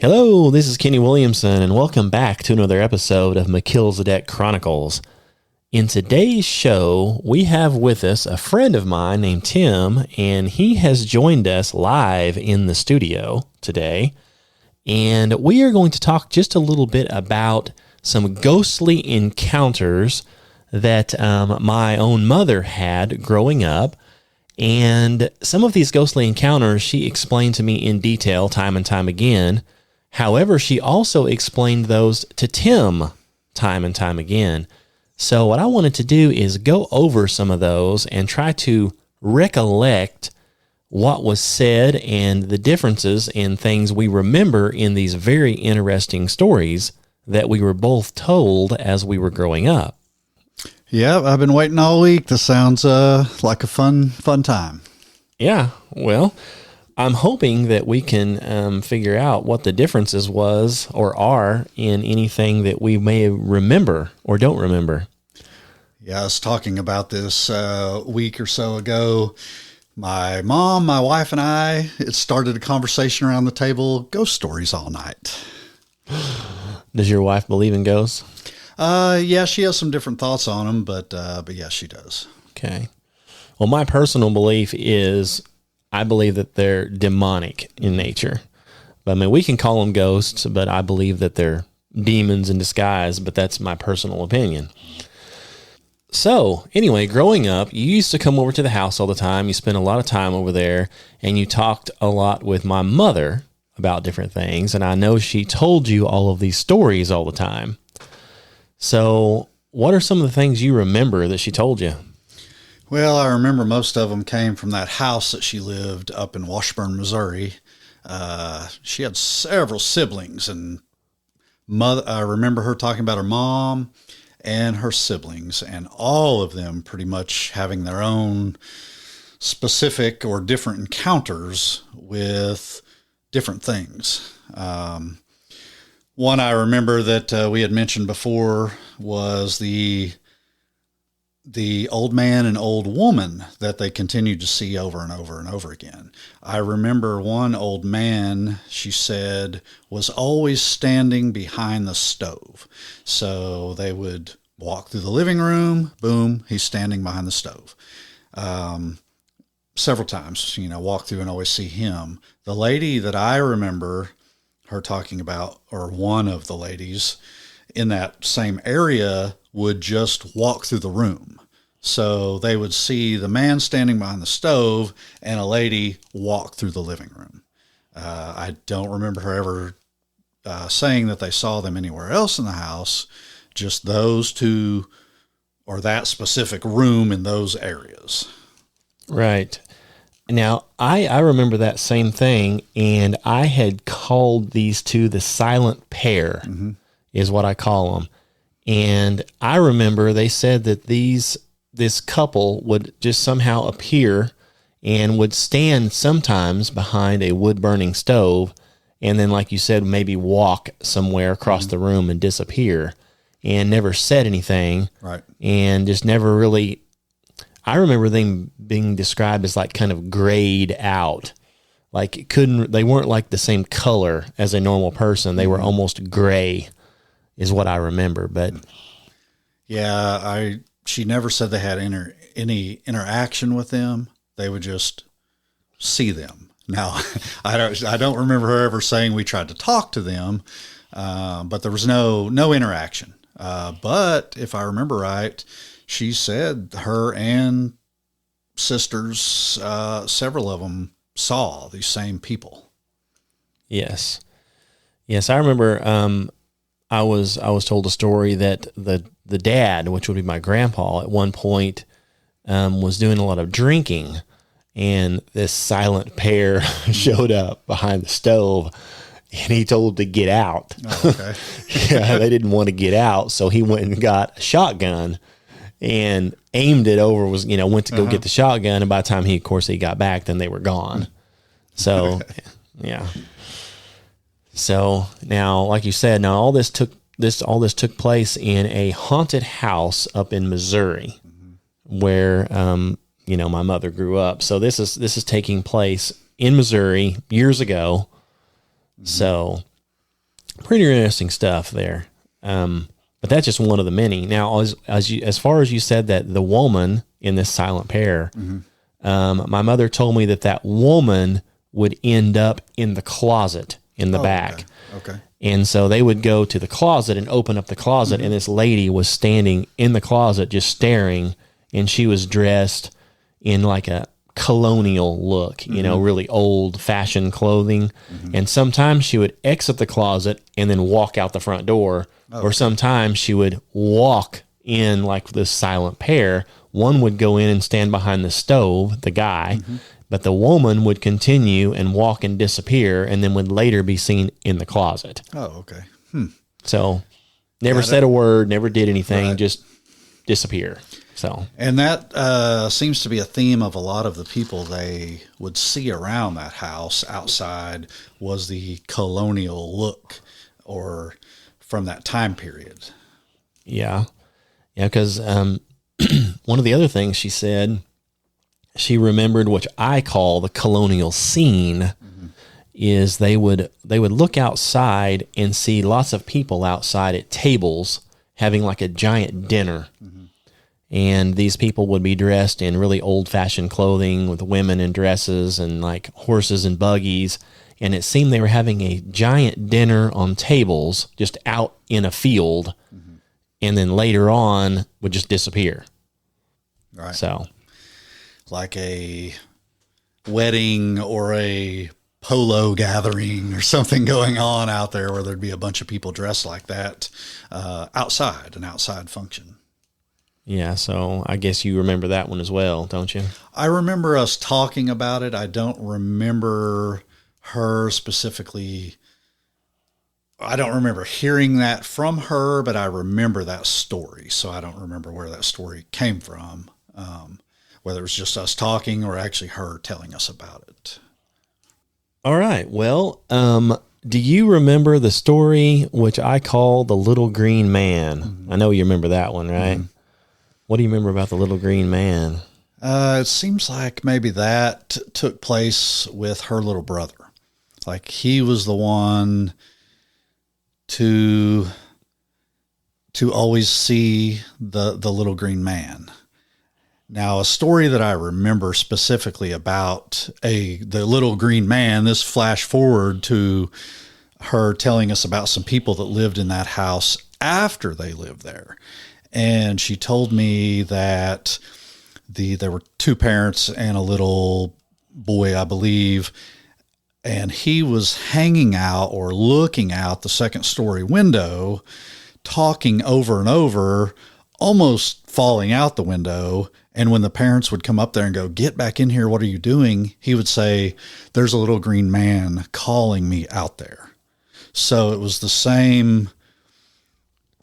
Hello, this is Kenny Williamson, and welcome back to another episode of Melchizedek Chronicles. In today's show, we have with us a friend of mine named Tim, and he has joined us live in the studio today. And we are going to talk just a little bit about some ghostly encounters that my own mother had growing up. And some of these ghostly encounters she explained to me in detail time and time again. However, she also explained those to Tim time and time again. So what I wanted to do is go over some of those and try to recollect what was said and the differences in things we remember in these very interesting stories that we were both told as we were growing up. Yeah, I've been waiting all week. This sounds like a fun time. Yeah, well, I'm hoping that we can figure out what the differences was or are in anything that we may remember or don't remember. Yeah, I was talking about this a week or so ago. My mom, my wife, and I, it started a conversation around the table, ghost stories all night. Does your wife believe in ghosts? Yeah, she has some different thoughts on them, but yeah, she does. Okay. Well, my personal belief is I believe that they're demonic in nature. But, I mean, we can call them ghosts, but I believe that they're demons in disguise, but that's my personal opinion. So, anyway, growing up, you used to come over to the house all the time. You spent a lot of time over there, and you talked a lot with my mother about different things, and I know she told you all of these stories all the time. So, what are some of the things you remember that she told you? Well, I remember most of them came from that house that she lived up in Washburn, Missouri. She had several siblings, and I remember her talking about her mom and her siblings, and all of them pretty much having their own specific or different encounters with different things. One I remember that we had mentioned before was the old man and old woman that they continued to see over and over and over again. I remember one old man, she said, was always standing behind the stove. So they would walk through the living room, boom, he's standing behind the stove. Several times, walk through and always see him. The lady that I remember her talking about, or one of the ladies in that same area, would just walk through the room. So they would see the man standing behind the stove and a lady walk through the living room. I don't remember her ever saying that they saw them anywhere else in the house, just those two or that specific room in those areas. Right. Now, I remember that same thing, and I had called these two the silent pair, is what I call them. And I remember they said that this couple would just somehow appear and would stand sometimes behind a wood-burning stove, and then, like you said, maybe walk somewhere across the room and disappear, and never said anything. Right. And just never really... I remember them being described as like kind of grayed out. Like they weren't like the same color as a normal person. They were almost gray is what I remember. But yeah, she never said they had any interaction with them. They would just see them. Now, I don't remember her ever saying we tried to talk to them, but there was no interaction. But if I remember right, she said her and sisters, several of them saw these same people. Yes. I remember I was told a story that the dad, which would be my grandpa, at one point was doing a lot of drinking, and this silent pair showed up behind the stove, and he told them to get out. Oh, okay. Yeah, they didn't want to get out, so he went and got a shotgun and aimed it over, went to go get the shotgun, and by the time he got back, then they were gone. So, yeah. So now, like you said, all this took place in a haunted house up in Missouri, where my mother grew up. So this is taking place in Missouri years ago. So Pretty interesting stuff there. But that's just one of the many. Now, as far as you said that the woman in this silent pair, my mother told me that woman would end up in the closet in the back. Okay. And so they would go to the closet and open up the closet, and this lady was standing in the closet just staring, and she was dressed in like a colonial look, really old-fashioned clothing. And sometimes she would exit the closet and then walk out the front door, or sometimes she would walk in like this silent pair. One would go in and stand behind the stove, the guy, but the woman would continue and walk and disappear, and then would later be seen in the closet. Oh, okay. So never said a word, never did anything, just disappear. So, and that seems to be a theme of a lot of the people they would see around that house outside, was the colonial look, or from that time period. Yeah. Yeah, because one of the other things she said, she remembered, which I call the colonial scene, is they would look outside and see lots of people outside at tables having like a giant dinner. And these people would be dressed in really old-fashioned clothing, with women in dresses and like horses and buggies. And it seemed they were having a giant dinner on tables just out in a field, and then later on would just disappear. Right. So, like a wedding or a polo gathering or something going on out there, where there'd be a bunch of people dressed like that outside, an outside function. yeah, so I guess you remember that one as well, don't you? I remember us talking about it. I don't remember her specifically. I don't remember hearing that from her, but I remember that story. So I don't remember where that story came from, whether it was just us talking or actually her telling us about it. All right. Well, do you remember the story which I call the Little Green Man? I know you remember that one, right? What do you remember about the Little Green Man? It seems like maybe that took place with her little brother. Like he was the one to always see the little green man. Now, a story that I remember specifically about the little green man, this flash forward to her telling us about some people that lived in that house after they lived there. And she told me that there were two parents and a little boy, I believe, and he was hanging out or looking out the second story window, talking over and over, almost falling out the window. And when the parents would come up there and go, "Get back in here, what are you doing?" he would say, "There's a little green man calling me out there." So it was the same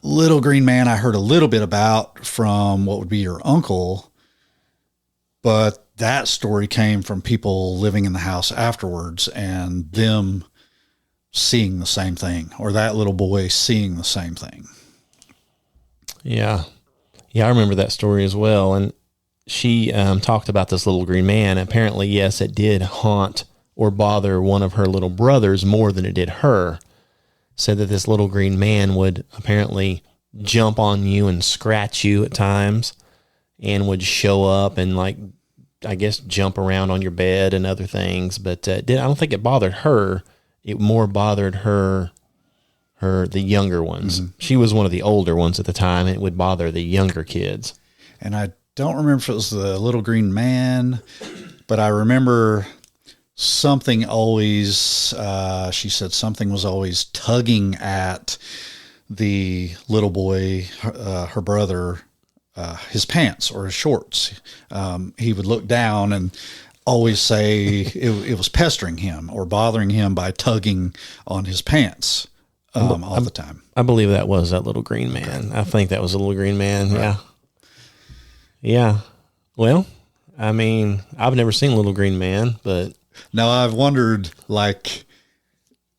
little green man I heard a little bit about from what would be your uncle, but that story came from people living in the house afterwards and them seeing the same thing, or that little boy seeing the same thing. Yeah. Yeah, I remember that story as well. And she talked about this little green man. Apparently, yes, it did haunt or bother one of her little brothers more than it did her. Said that this little green man would apparently jump on you and scratch you at times, and would show up and, like, I guess, jump around on your bed and other things. But I don't think it bothered her. It more bothered the younger ones. She was one of the older ones at the time, and it would bother the younger kids. And I don't remember if it was the little green man, but I remember something always, she said something was always tugging at the little boy, her brother, his pants or his shorts. He would look down and always say it was pestering him or bothering him by tugging on his pants all the time. I believe that was that little green man. Okay. I think that was a little green man. Right. Yeah. Yeah. Well, I mean, I've never seen Little Green Man, but now I've wondered, like,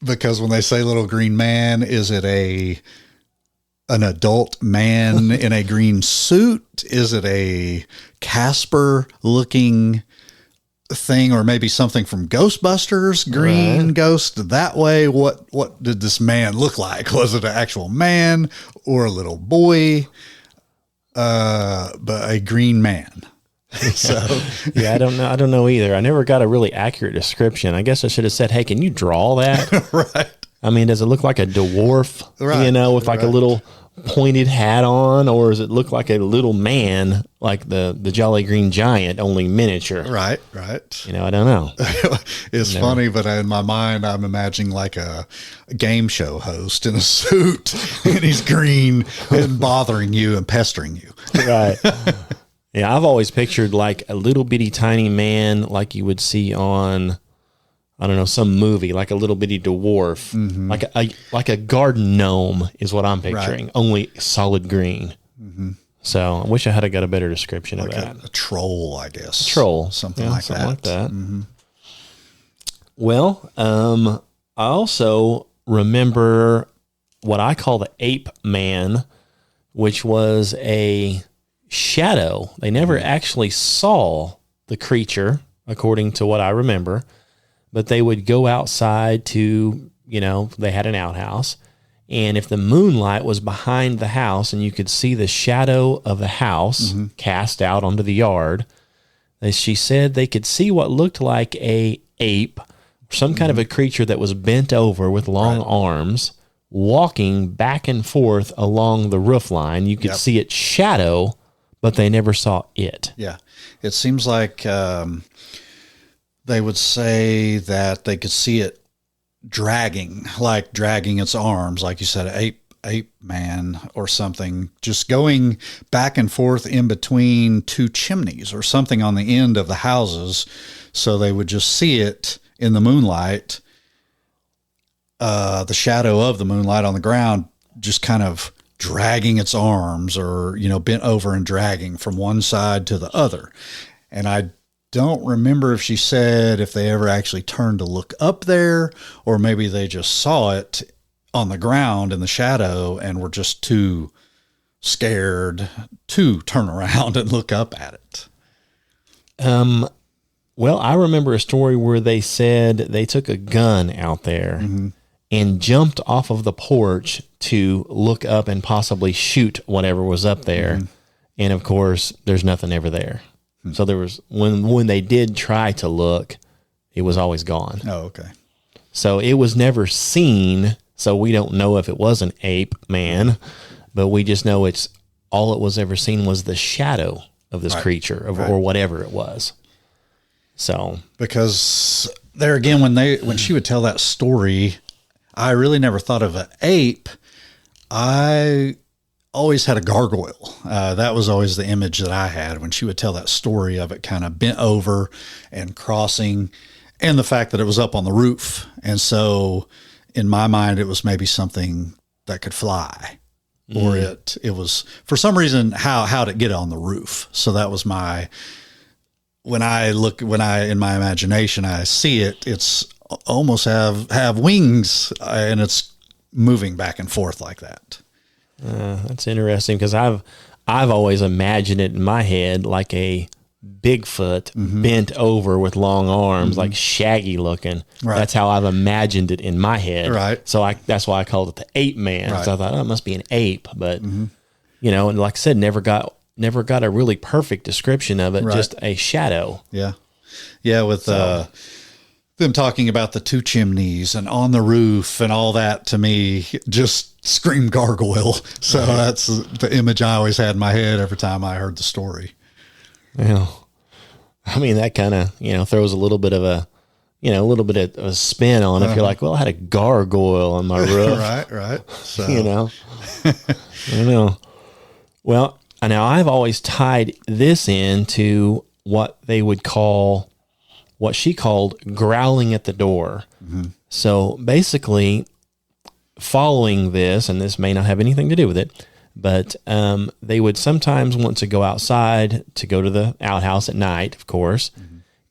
because when they say little green man, is it an adult man in a green suit? Is it a Casper looking thing, or maybe something from Ghostbusters, green ghost that way. What did this man look like? Was it an actual man or a little boy? But a green man. So yeah, I don't know either. I never got a really accurate description. I guess I should have said, hey, can you draw that? right. I mean, does it look like a dwarf, with like a little pointed hat on, or does it look like a little man, like the Jolly Green Giant, only miniature? Right. I don't know. It's funny, but in my mind, I'm imagining like a game show host in a suit, and he's green and bothering you and pestering you. Right. Yeah, I've always pictured like a little bitty tiny man, like you would see on, I don't know, some movie, like a little bitty dwarf, like a garden gnome is what I'm picturing, only solid green. Mm-hmm. So I wish I had got a better description of that. A troll, I guess. Something like that. Mm-hmm. Well, I also remember what I call the Ape Man, which was a shadow. They never actually saw the creature, according to what I remember, but they would go outside to, they had an outhouse, and if the moonlight was behind the house and you could see the shadow of the house cast out onto the yard, she said they could see what looked like a ape, some kind of a creature that was bent over with long arms, walking back and forth along the roof line. You could see its shadow, but they never saw it. Yeah. It seems like they would say that they could see it dragging its arms, like you said, Ape Man or something, just going back and forth in between two chimneys or something on the end of the houses. So they would just see it in the moonlight, the shadow of the moonlight on the ground, just kind of dragging its arms, or, bent over and dragging from one side to the other. And I don't remember if she said if they ever actually turned to look up there, or maybe they just saw it on the ground in the shadow and were just too scared to turn around and look up at it. Well, I remember a story where they said they took a gun out there and jumped off of the porch to look up and possibly shoot whatever was up there. And of course, there's nothing ever there. So there was, when they did try to look, it was always gone. Oh, okay. So it was never seen. So we don't know if it was an ape man, but we just know all it was ever seen was the shadow of this creature or whatever it was. So, because there again, when she would tell that story, I really never thought of an ape. I always had a gargoyle. That was always the image that I had when she would tell that story of it kind of bent over and crossing, and the fact that it was up on the roof. And so in my mind, it was maybe something that could fly, or it was, for some reason, how'd it get on the roof? So that was when in my imagination, I see it, it's almost have wings, and it's moving back and forth like that. That's interesting, because I've always imagined it in my head like a Bigfoot bent over with long arms, like shaggy looking. Right. That's how I've imagined it in my head. Right. So that's why I called it the Ape Man. Right. So I thought, it must be an ape, but and like I said, never got a really perfect description of it. Right. Just a shadow. Yeah. Yeah. With them talking about the two chimneys and on the roof and all that, to me just screamed gargoyle. So that's the image I always had in my head every time I heard the story. Yeah. I mean, that kind of, throws a little bit of a spin on if you're like, well, I had a gargoyle on my roof. Right. So. I don't know. Well, now I've always tied this into what she called growling at the door. So basically, following this, and this may not have anything to do with it, but they would sometimes want to go outside to go to the outhouse at night, of course,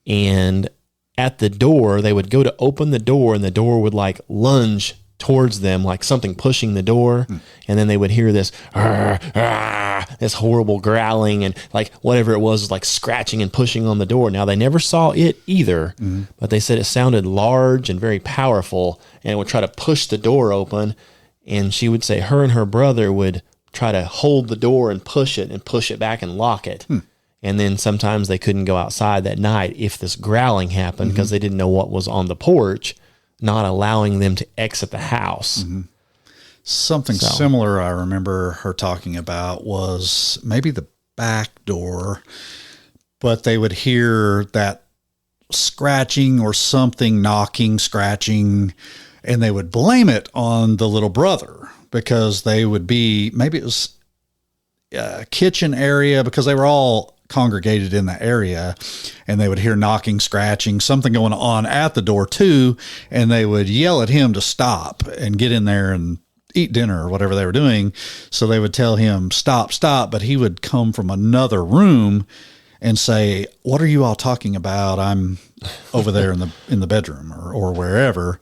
and at the door, they would go to open the door, and the door would like lunge towards them, like something pushing the door, and then they would hear this, "Arr, arr," this horrible growling, and like whatever it was like scratching and pushing on the door. Now, they never saw it either, but they said it sounded large and very powerful, and it would try to push the door open. And she would say her and her brother would try to hold the door and push it back and lock it. And then sometimes they couldn't go outside that night if this growling happened because they didn't know what was on the porch, not allowing them to exit the house. Something similar I remember her talking about was maybe the back door, but they would hear that scratching or something, knocking, scratching, and they would blame it on the little brother because they would be, maybe it was a kitchen area because they were all congregated in the area, and they would hear knocking, scratching, something going on at the door too, and they would yell at him to stop and get in there and eat dinner or whatever they were doing. So they would tell him, stop, but he would come from another room and say, what are you all talking about? I'm over there in the bedroom or wherever.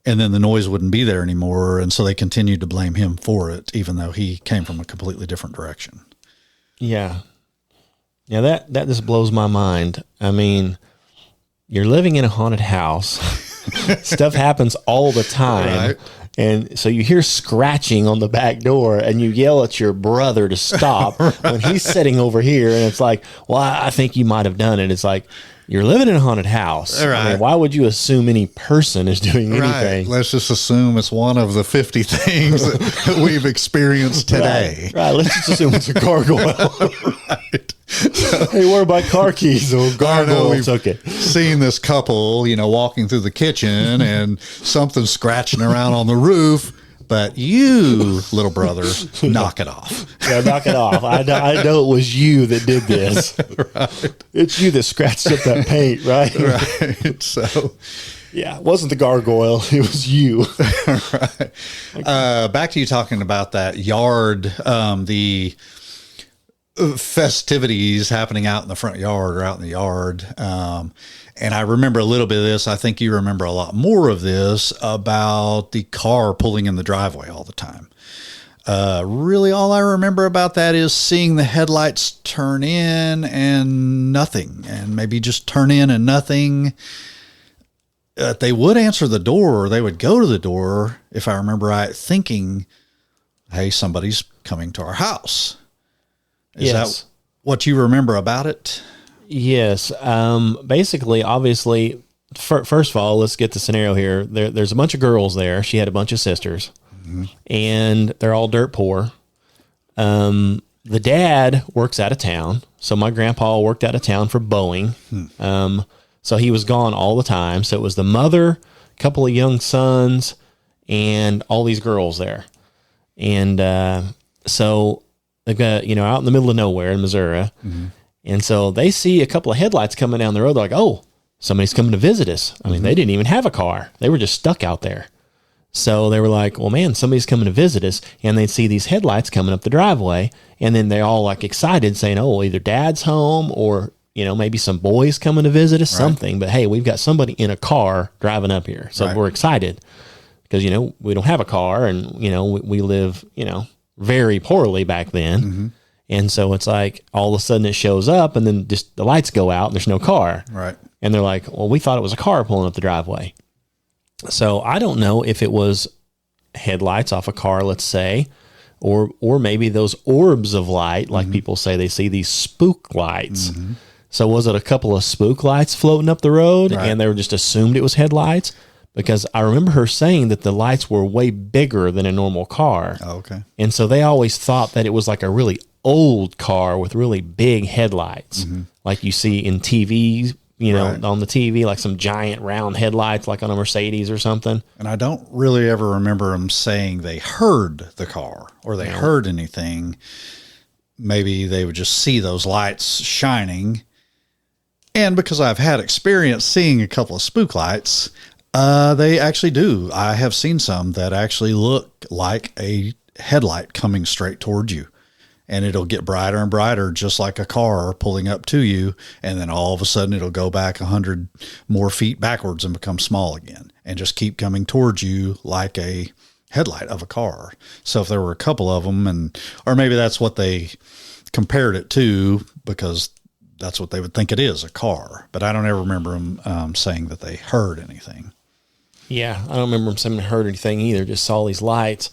And then the noise wouldn't be there anymore. And so they continued to blame him for it, even though he came from a completely different direction. Yeah. Yeah. That just blows my mind. I mean, you're living in a haunted house. Stuff happens all the time. Right. And so you hear scratching on the back door and you yell at your brother to stop when he's sitting over here. And it's like, well, I think you might have done it. It's like, you're living in a haunted house. Right. I mean, why would you assume any person is doing anything? Right. Let's just assume it's one of the 50 things that we've experienced today. Right. Let's just assume it's a gargoyle. Right. So, hey, where are my car keys? Oh, gargoyle took it. Seen this couple, walking through the kitchen and something scratching around on the roof. But you, little brother, knock it off. Yeah, knock it off. I know it was you that did this. Right. It's you that scratched up that paint, right? Right. So, yeah, it wasn't the gargoyle. It was you. Right. Back to you talking about that yard, the festivities happening out in the front yard or out in the yard. And I remember a little bit of this. I think you remember a lot more of this about the car pulling in the driveway all the time. Really, all I remember about that is seeing the headlights turn in and nothing, and maybe just turn in and nothing. They would answer the door, or they would go to the door, if I remember right, thinking, hey, somebody's coming to our house. Is that what you remember about it? Yes. Basically, obviously, first of all, let's get the scenario here. There's a bunch of girls there. She had a bunch of sisters, and they're all dirt poor. The dad works out of town. So my grandpa worked out of town for Boeing. So he was gone all the time. So it was the mother, a couple of young sons, and all these girls there. And so they've got, out in the middle of nowhere in Missouri. And so they see a couple of headlights coming down the road. They're like, oh, somebody's coming to visit us. I mean, they didn't even have a car. They were just stuck out there. So they were like, well, man, somebody's coming to visit us. And they'd see these headlights coming up the driveway. And then they're all like excited saying, oh, either dad's home or, maybe some boys coming to visit us, something. But hey, we've got somebody in a car driving up here. So we're excited because, we don't have a car and, we live, very poorly back then. And so it's like all of a sudden it shows up and then just the lights go out and there's no car. Right. And they're like, well, we thought it was a car pulling up the driveway. So I don't know if it was headlights off a car, let's say, or maybe those orbs of light, like people say they see these spook lights. So was it a couple of spook lights floating up the road and they were just assumed it was headlights? Because I remember her saying that the lights were way bigger than a normal car. Oh, okay. And so they always thought that it was like a really old car with really big headlights, like you see in TVs, on the TV, like some giant round headlights, like on a Mercedes or something. And I don't really ever remember them saying they heard the car or they heard anything. Maybe they would just see those lights shining. And because I've had experience seeing a couple of spook lights, they actually do. I have seen some that actually look like a headlight coming straight toward you. And it'll get brighter and brighter, just like a car pulling up to you. And then all of a sudden it'll go back 100 more feet backwards and become small again and just keep coming towards you like a headlight of a car. So if there were a couple of them, or maybe that's what they compared it to, because that's what they would think it is, a car. But I don't ever remember them saying that they heard anything. Yeah, I don't remember them saying they heard anything either, just saw these lights.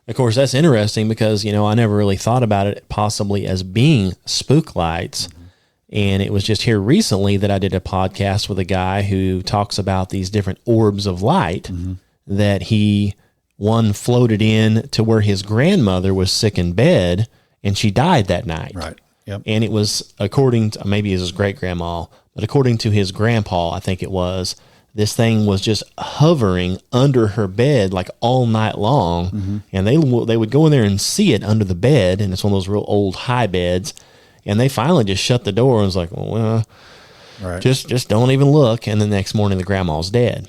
Of course, that's interesting because, I never really thought about it possibly as being spook lights. Mm-hmm. And it was just here recently that I did a podcast with a guy who talks about these different orbs of light that one floated in to where his grandmother was sick in bed and she died that night. Right. Yep. And it was, according to, maybe his great grandma, but according to his grandpa, I think it was, this thing was just hovering under her bed like all night long. And they would go in there and see it under the bed. And it's one of those real old high beds. And they finally just shut the door and was like, well, right. just don't even look. And the next morning, the grandma's dead.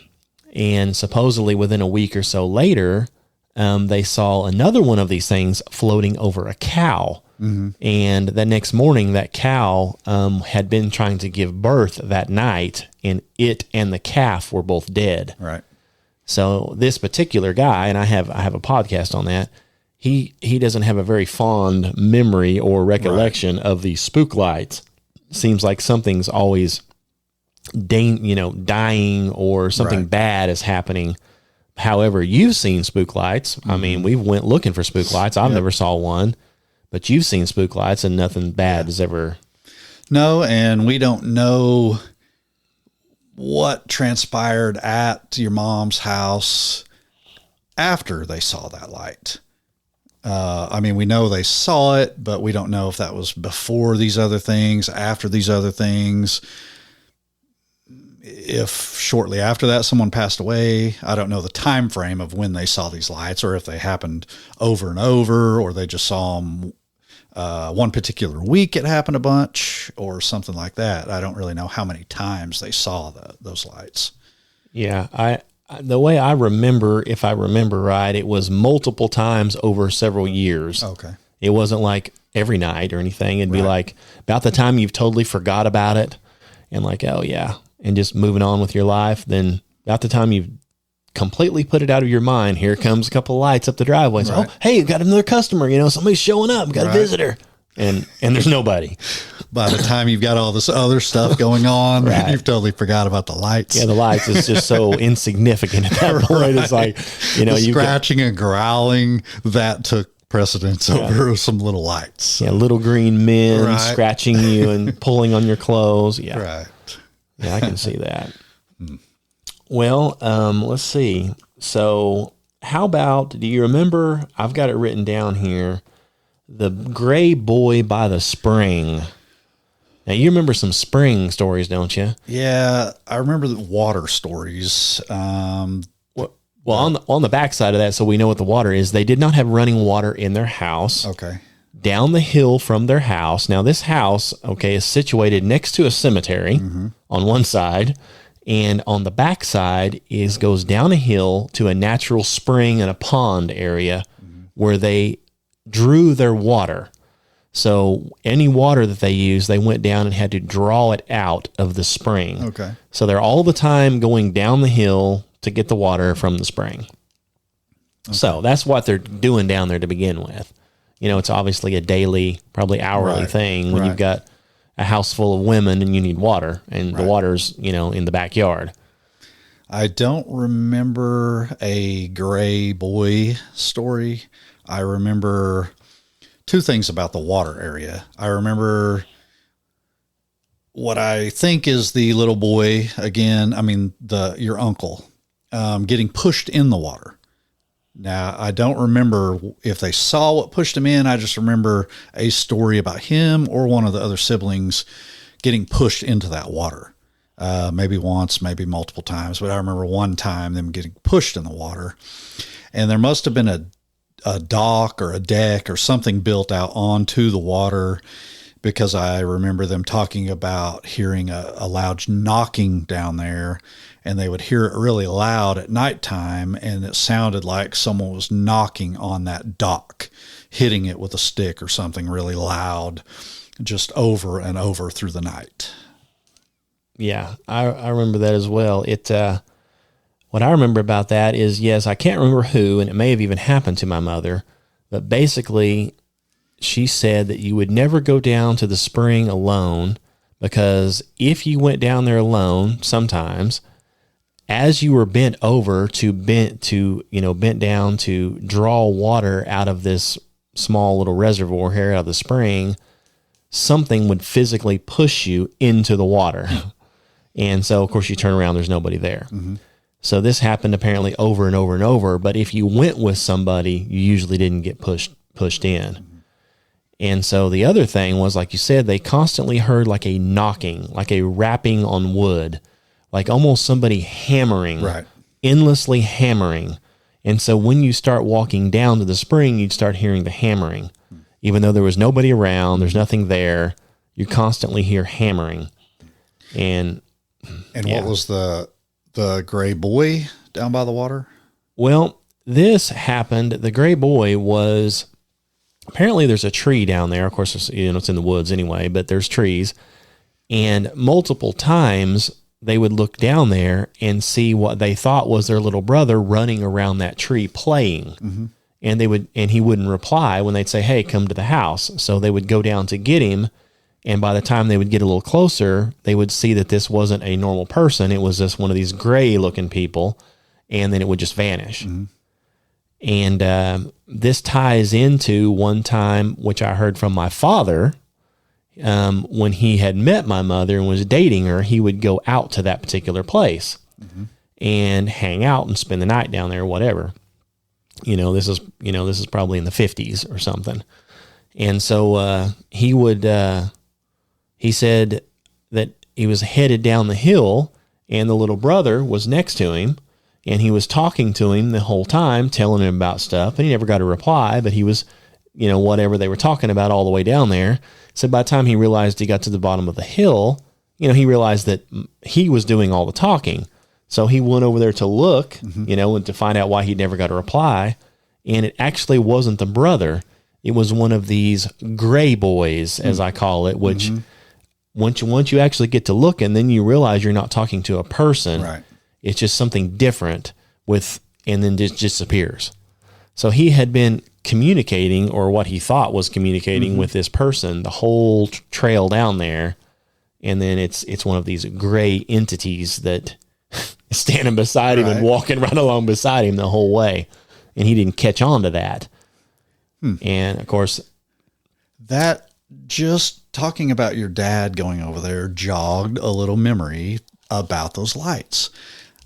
And supposedly within a week or so later, they saw another one of these things floating over a cow. And the next morning, that cow had been trying to give birth that night, and it and the calf were both dead. Right. So this particular guy, and I have a podcast on that, he doesn't have a very fond memory or recollection of these spook lights. Seems like something's always dying or something bad is happening. However, you've seen spook lights. I mean, we went looking for spook lights. I've never saw one, but you've seen spook lights and nothing bad has ever. No, and we don't know what transpired at your mom's house after they saw that light. I mean, we know they saw it, but we don't know if that was before these other things, after these other things. If shortly after that someone passed away, I don't know the time frame of when they saw these lights, or if they happened over and over, or they just saw them one particular week. It happened a bunch, or something like that. I don't really know how many times they saw those lights. Yeah, the way I remember, if I remember right, it was multiple times over several years. Okay. It wasn't like every night or anything. It'd be like about the time you've totally forgot about it and like, oh yeah, and just moving on with your life. Then about the time you've completely put it out of your mind, here comes a couple of lights up the driveway. So, oh, hey, you got another customer, somebody's showing up, got a visitor. And there's nobody. By the time you've got all this other stuff going on, you've totally forgot about the lights. Yeah, the lights is just so insignificant at that point. It's like, the scratching and growling, that took precedence over some little lights. So. Yeah, little green men scratching you and pulling on your clothes. Yeah. Right. Yeah, I can see that. Well, let's see. So how about, do you remember, I've got it written down here, the gray boy by the spring. Now, you remember some spring stories, don't you? Yeah, I remember the water stories. Well, on the backside of that, so we know what the water is, they did not have running water in their house. Okay. Down the hill from their house. Now, this house, is situated next to a cemetery on one side, and on the backside goes down a hill to a natural spring and a pond area where they drew their water. So any water that they used, they went down and had to draw it out of the spring. Okay. So they're all the time going down the hill to get the water from the spring. Okay. So that's what they're doing down there to begin with. It's obviously a daily, probably hourly thing when you've got a house full of women and you need water, and the water's, in the backyard. I don't remember a gray boy story. I remember two things about the water area. I remember what I think is the little boy, again, your uncle, getting pushed in the water. Now, I don't remember if they saw what pushed him in. I just remember a story about him or one of the other siblings getting pushed into that water. Maybe once, maybe multiple times, but I remember one time them getting pushed in the water. And there must have been a dock or a deck or something built out onto the water, because I remember them talking about hearing a loud knocking down there, and they would hear it really loud at nighttime, and it sounded like someone was knocking on that dock, hitting it with a stick or something really loud, just over and over through the night. Yeah, I remember that as well. what I remember about that is, yes, I can't remember who, and it may have even happened to my mother, but basically she said that you would never go down to the spring alone, because if you went down there alone, sometimes as you were bent over bent down to draw water out of this small little reservoir here out of the spring, something would physically push you into the water. And so, of course, you turn around, there's nobody there. Mm-hmm. So this happened apparently over and over and over. But if you went with somebody, you usually didn't get pushed in. Mm-hmm. And so the other thing was, like you said, they constantly heard like a knocking, like a rapping on wood, like almost somebody hammering, right, endlessly hammering. And so when you start walking down to the spring, you'd start hearing the hammering. Even though there was nobody around, there's nothing there, you constantly hear hammering. And what was the gray boy down by the water? Well, this happened. The gray boy was, apparently there's a tree down there. Of course, it's in the woods anyway, but there's trees. And multiple times they would look down there and see what they thought was their little brother running around that tree playing. Mm-hmm. And he wouldn't reply when they'd say, "Hey, come to the house." So they would go down to get him. And by the time they would get a little closer, they would see that this wasn't a normal person. It was just one of these gray looking people. And then it would just vanish. Mm-hmm. And this ties into one time, which I heard from my father, when he had met my mother and was dating her, he would go out to that particular place and hang out and spend the night down there or whatever. This is probably in the 50s or something. And so he said that he was headed down the hill and the little brother was next to him. And he was talking to him the whole time, telling him about stuff, and he never got a reply, but he was, whatever they were talking about all the way down there. So by the time he realized he got to the bottom of the hill, he realized that he was doing all the talking. So he went over there to look, and to find out why he never got a reply. And it actually wasn't the brother. It was one of these gray boys, as I call it, which once you actually get to looking, then you realize you're not talking to a person. Right. It's just something different and then just disappears. So he had been communicating, or what he thought was communicating with this person the whole trail down there. And then it's one of these gray entities that is standing beside him and walking right along beside him the whole way. And he didn't catch on to that. And of course, that just talking about your dad going over there jogged a little memory about those lights.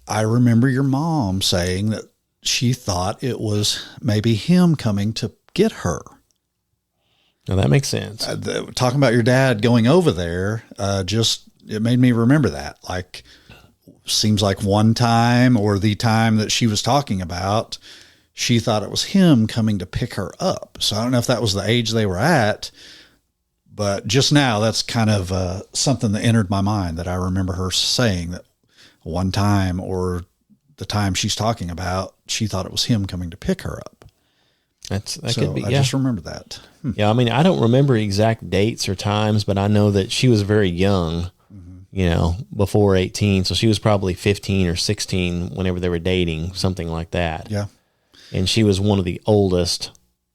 I remember your mom saying that she thought it was maybe him coming to get her. Now that makes sense. Talking about your dad going over there, it made me remember that. Like, seems like one time, or the time that she was talking about, she thought it was him coming to pick her up. So I don't know if that was the age they were at, but just now that's kind of something that entered my mind, that I remember her saying that one time, or the time she's talking about, she thought it was him coming to pick her up. That could be. I just remember that. Yeah. I mean, I don't remember exact dates or times, but I know that she was very young, before 18. So she was probably 15 or 16 whenever they were dating, something like that. Yeah. And she was one of the oldest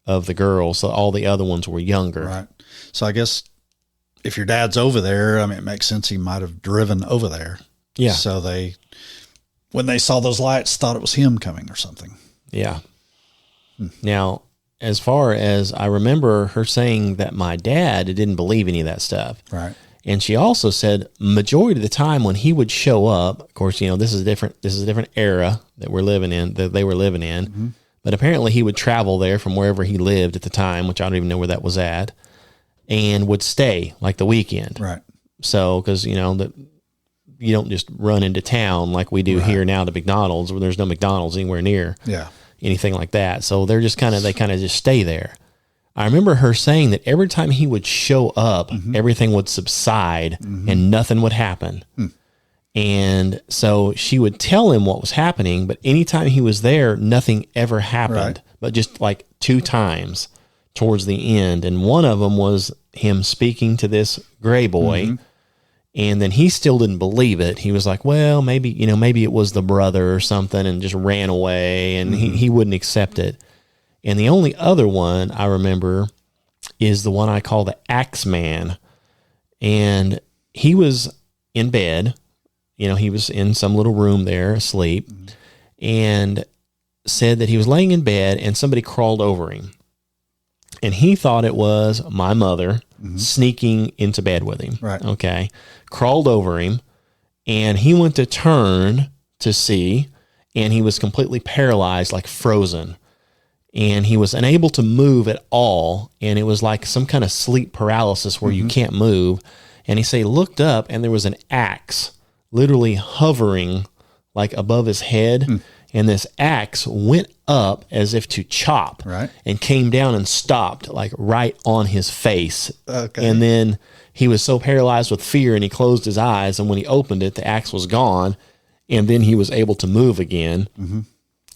of the girls. So all the other ones were younger. Right. So I guess if your dad's over there, I mean, it makes sense he might have driven over there. Yeah. So when they saw those lights, thought it was him coming or something. Yeah. Now, as far as I remember her saying that my dad didn't believe any of that stuff. Right. And she also said majority of the time when he would show up, of course, this is a different era that we're living in, that they were living in. But apparently he would travel there from wherever he lived at the time, which I don't even know where that was at, and would stay like the weekend. Right. So, because, you don't just run into town like we do here now to McDonald's, where there's no McDonald's anywhere near anything like that. So they're just they just stay there. I remember her saying that every time he would show up, everything would subside and nothing would happen. And so she would tell him what was happening, but anytime he was there, nothing ever happened, but just like 2 times towards the end. And one of them was him speaking to this gray boy. And then he still didn't believe it. He was like, well, maybe it was the brother or something, and just ran away, and he wouldn't accept it. And the only other one I remember is the one I call the Axe Man. And he was in bed. He was in some little room there asleep, and said that he was laying in bed and somebody crawled over him. And he thought it was my mother sneaking into bed with him. Right. Okay. Crawled over him, and he went to turn to see, and he was completely paralyzed, like frozen. And he was unable to move at all. And it was like some kind of sleep paralysis where you can't move. And he looked up, and there was an axe literally hovering like above his head. And this axe went up as if to chop, right, and came down and stopped like right on his face. Okay. And then he was so paralyzed with fear, and he closed his eyes. And when he opened it, the axe was gone. And then he was able to move again.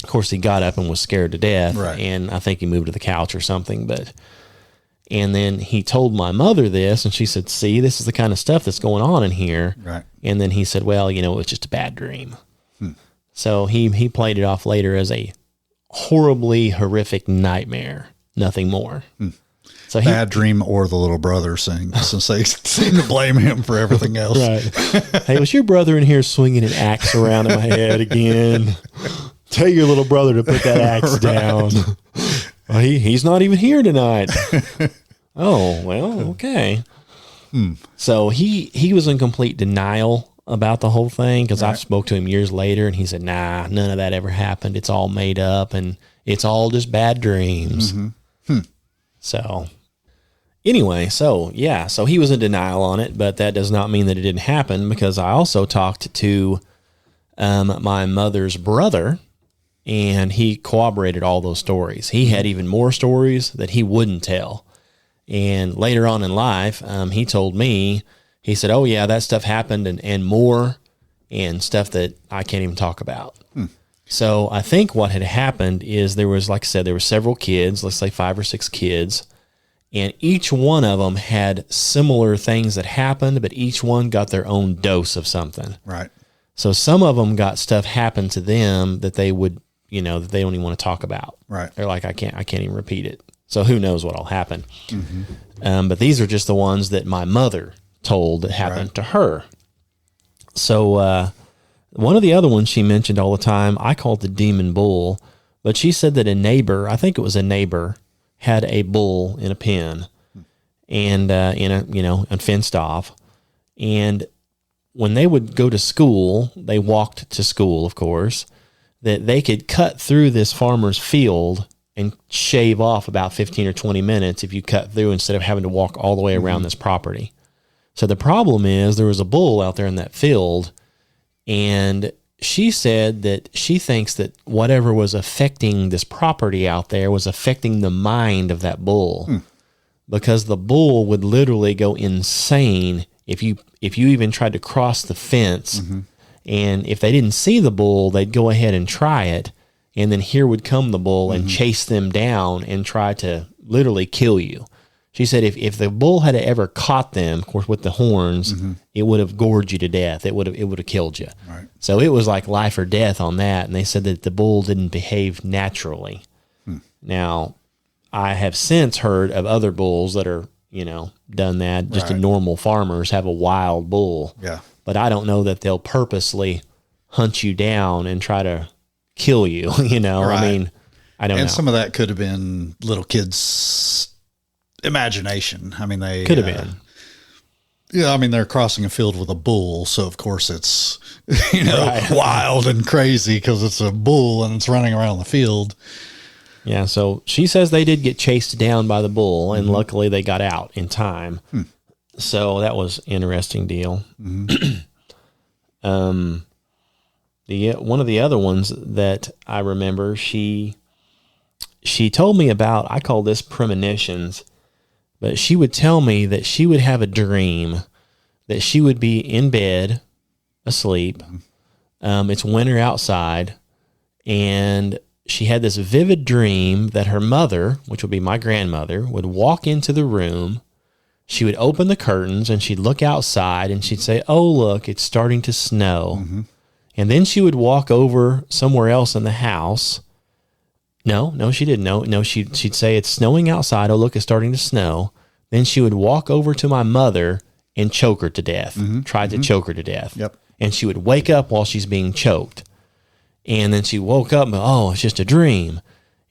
Of course, he got up and was scared to death. Right. And I think he moved to the couch or something. And then he told my mother this, and she said, see, this is the kind of stuff that's going on in here. Right. And then he said, well, it was just a bad dream. So he played it off later as a horribly horrific nightmare, nothing more. So bad dream, or the little brother since they seem to blame him for everything else. Right. Hey, was your brother in here swinging an axe around in my head again? Tell your little brother to put that axe down. Well, he's not even here tonight. Oh, well, okay. So he was in complete denial about the whole thing, because I spoke to him years later, and he said, nah, none of that ever happened. It's all made up, and it's all just bad dreams. So anyway, so he was in denial on it, but that does not mean that it didn't happen, because I also talked to my mother's brother, and he corroborated all those stories. He had even more stories that he wouldn't tell. And later on in life, he told me, he said, oh yeah, that stuff happened and more, and stuff that I can't even talk about. So I think what had happened is there was, like I said, there were several kids, let's say 5 or 6 kids, and each one of them had similar things that happened, but each one got their own dose of something. Right. So some of them got stuff happen to them that they would, that they don't even want to talk about. Right. They're like, I can't even repeat it. So who knows what'll happen. But these are just the ones that my mother told that happened to her. So one of the other ones she mentioned all the time, I called the demon bull, but she said that a neighbor, I think it was a neighbor, had a bull in a pen, and and fenced off. And when they would go to school, they walked to school, of course, that they could cut through this farmer's field and shave off about 15 or 20 minutes if you cut through, instead of having to walk all the way around this property. So the problem is there was a bull out there in that field, and she said that she thinks that whatever was affecting this property out there was affecting the mind of that bull, because the bull would literally go insane if you even tried to cross the fence, and if they didn't see the bull, they'd go ahead and try it, and then here would come the bull and chase them down and try to literally kill you. She said if the bull had ever caught them, of course, with the horns, it would have gored you to death. It would have killed you. Right. So it was like life or death on that. And they said that the bull didn't behave naturally. Now, I have since heard of other bulls that are, done that. Just normal farmers have a wild bull. Yeah. But I don't know that they'll purposely hunt you down and try to kill you. I mean, I don't know. And some of that could have been little kids' imagination. I mean, they could have been. Yeah, I mean, they're crossing a field with a bull, so of course it's wild and crazy because it's a bull and it's running around the field. Yeah, so she says they did get chased down by the bull, and luckily they got out in time. So that was an interesting deal. One of the other ones that I remember, she told me about, I call this Premonitions, but she would tell me that she would have a dream that she would be in bed asleep. It's winter outside, and she had this vivid dream that her mother, which would be my grandmother, would walk into the room. she would open the curtains and she'd look outside and she'd say, "Oh, look, it's starting to snow." Mm-hmm. And then she would walk over somewhere else in the house. No, she didn't. No, she'd say, "It's snowing outside. Oh, look, it's starting to snow." Then she would walk over to my mother and choke her to death, tried to choke her to death. Yep. And she would wake up while she's being choked. And then she woke up and, "Oh, it's just a dream."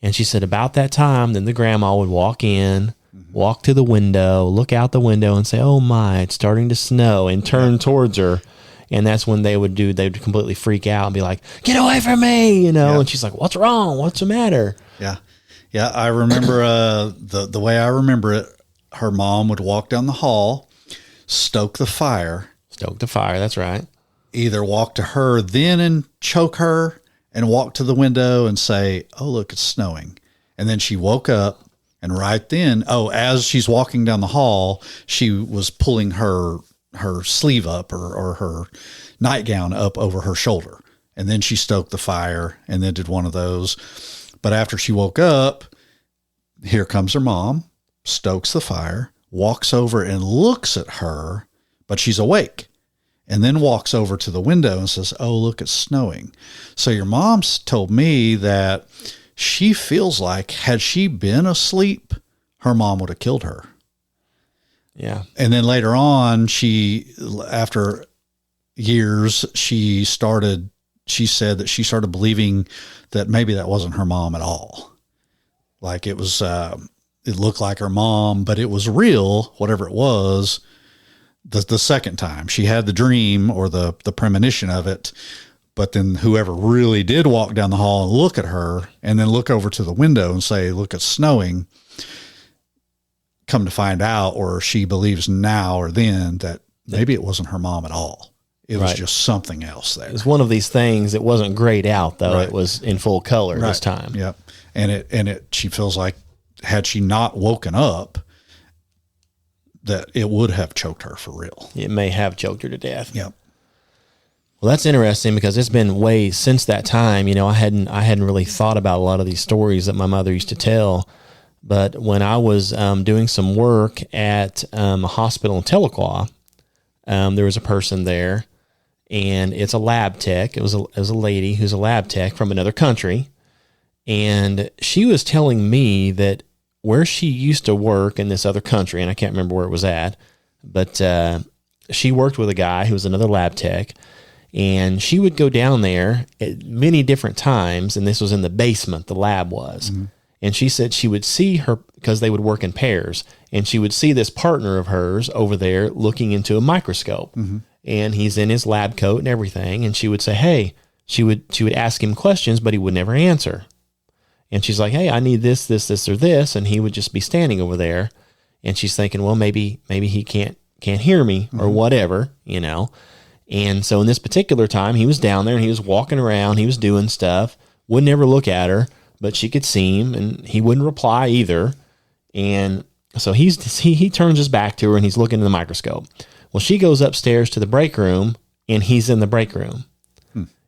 And she said about that time, then the grandma would walk in, walk to the window, look out the window and say, "Oh my, it's starting to snow," and turn towards her. And that's when they would completely freak out and be like, "Get away from me," And she's like, "What's wrong? What's the matter?" Yeah. Yeah. I remember the way I remember it, her mom would walk down the hall, stoke the fire. Stoke the fire, that's right. Either walk to her then and choke her and walk to the window and say, "Oh, look, it's snowing." And then she woke up, and right then, as she's walking down the hall, she was pulling her sleeve up or her nightgown up over her shoulder. And then she stoked the fire and then did one of those. But after she woke up, here comes her mom, stokes the fire, walks over and looks at her, but she's awake. And then walks over to the window and says, "Oh, look, it's snowing." So your mom's told me that she feels like had she been asleep, her mom would have killed her. Yeah. And then later on, after years, she said that she started believing that maybe that wasn't her mom at all. Like it was, it looked like her mom, but it was real, whatever it was. The second time she had the dream or the premonition of it, but then whoever really did walk down the hall and look at her and then look over to the window and say, "Look, it's snowing," come to find out, or she believes now or then that maybe it wasn't her mom at all. It was just something else there. It was one of these things. It wasn't grayed out though. Right. It was in full color this time. Yep. And she feels like had she not woken up, that it would have choked her for real. It may have choked her to death. Yep. Well, that's interesting because it's been way since that time. I hadn't really thought about a lot of these stories that my mother used to tell. But when I was doing some work at a hospital in Tahlequah, there was a person there, and it's a lab tech. It was a lady who's a lab tech from another country, and she was telling me that where she used to work in this other country, and I can't remember where it was at, but she worked with a guy who was another lab tech, and she would go down there at many different times, and this was in the basement, the lab was. Mm-hmm. And she said she would see her, because they would work in pairs, and she would see this partner of hers over there looking into a microscope. Mm-hmm. And he's in his lab coat and everything, and she would say, "Hey," she would ask him questions, but he would never answer. And she's like, "Hey, I need this, or this," and he would just be standing over there. And she's thinking, well, maybe he can't hear me or whatever, And so in this particular time, he was down there and he was walking around, he was doing stuff, would never look at her, but she could see him, and he wouldn't reply either. And so he turns his back to her and he's looking in the microscope. Well, she goes upstairs to the break room and he's in the break room.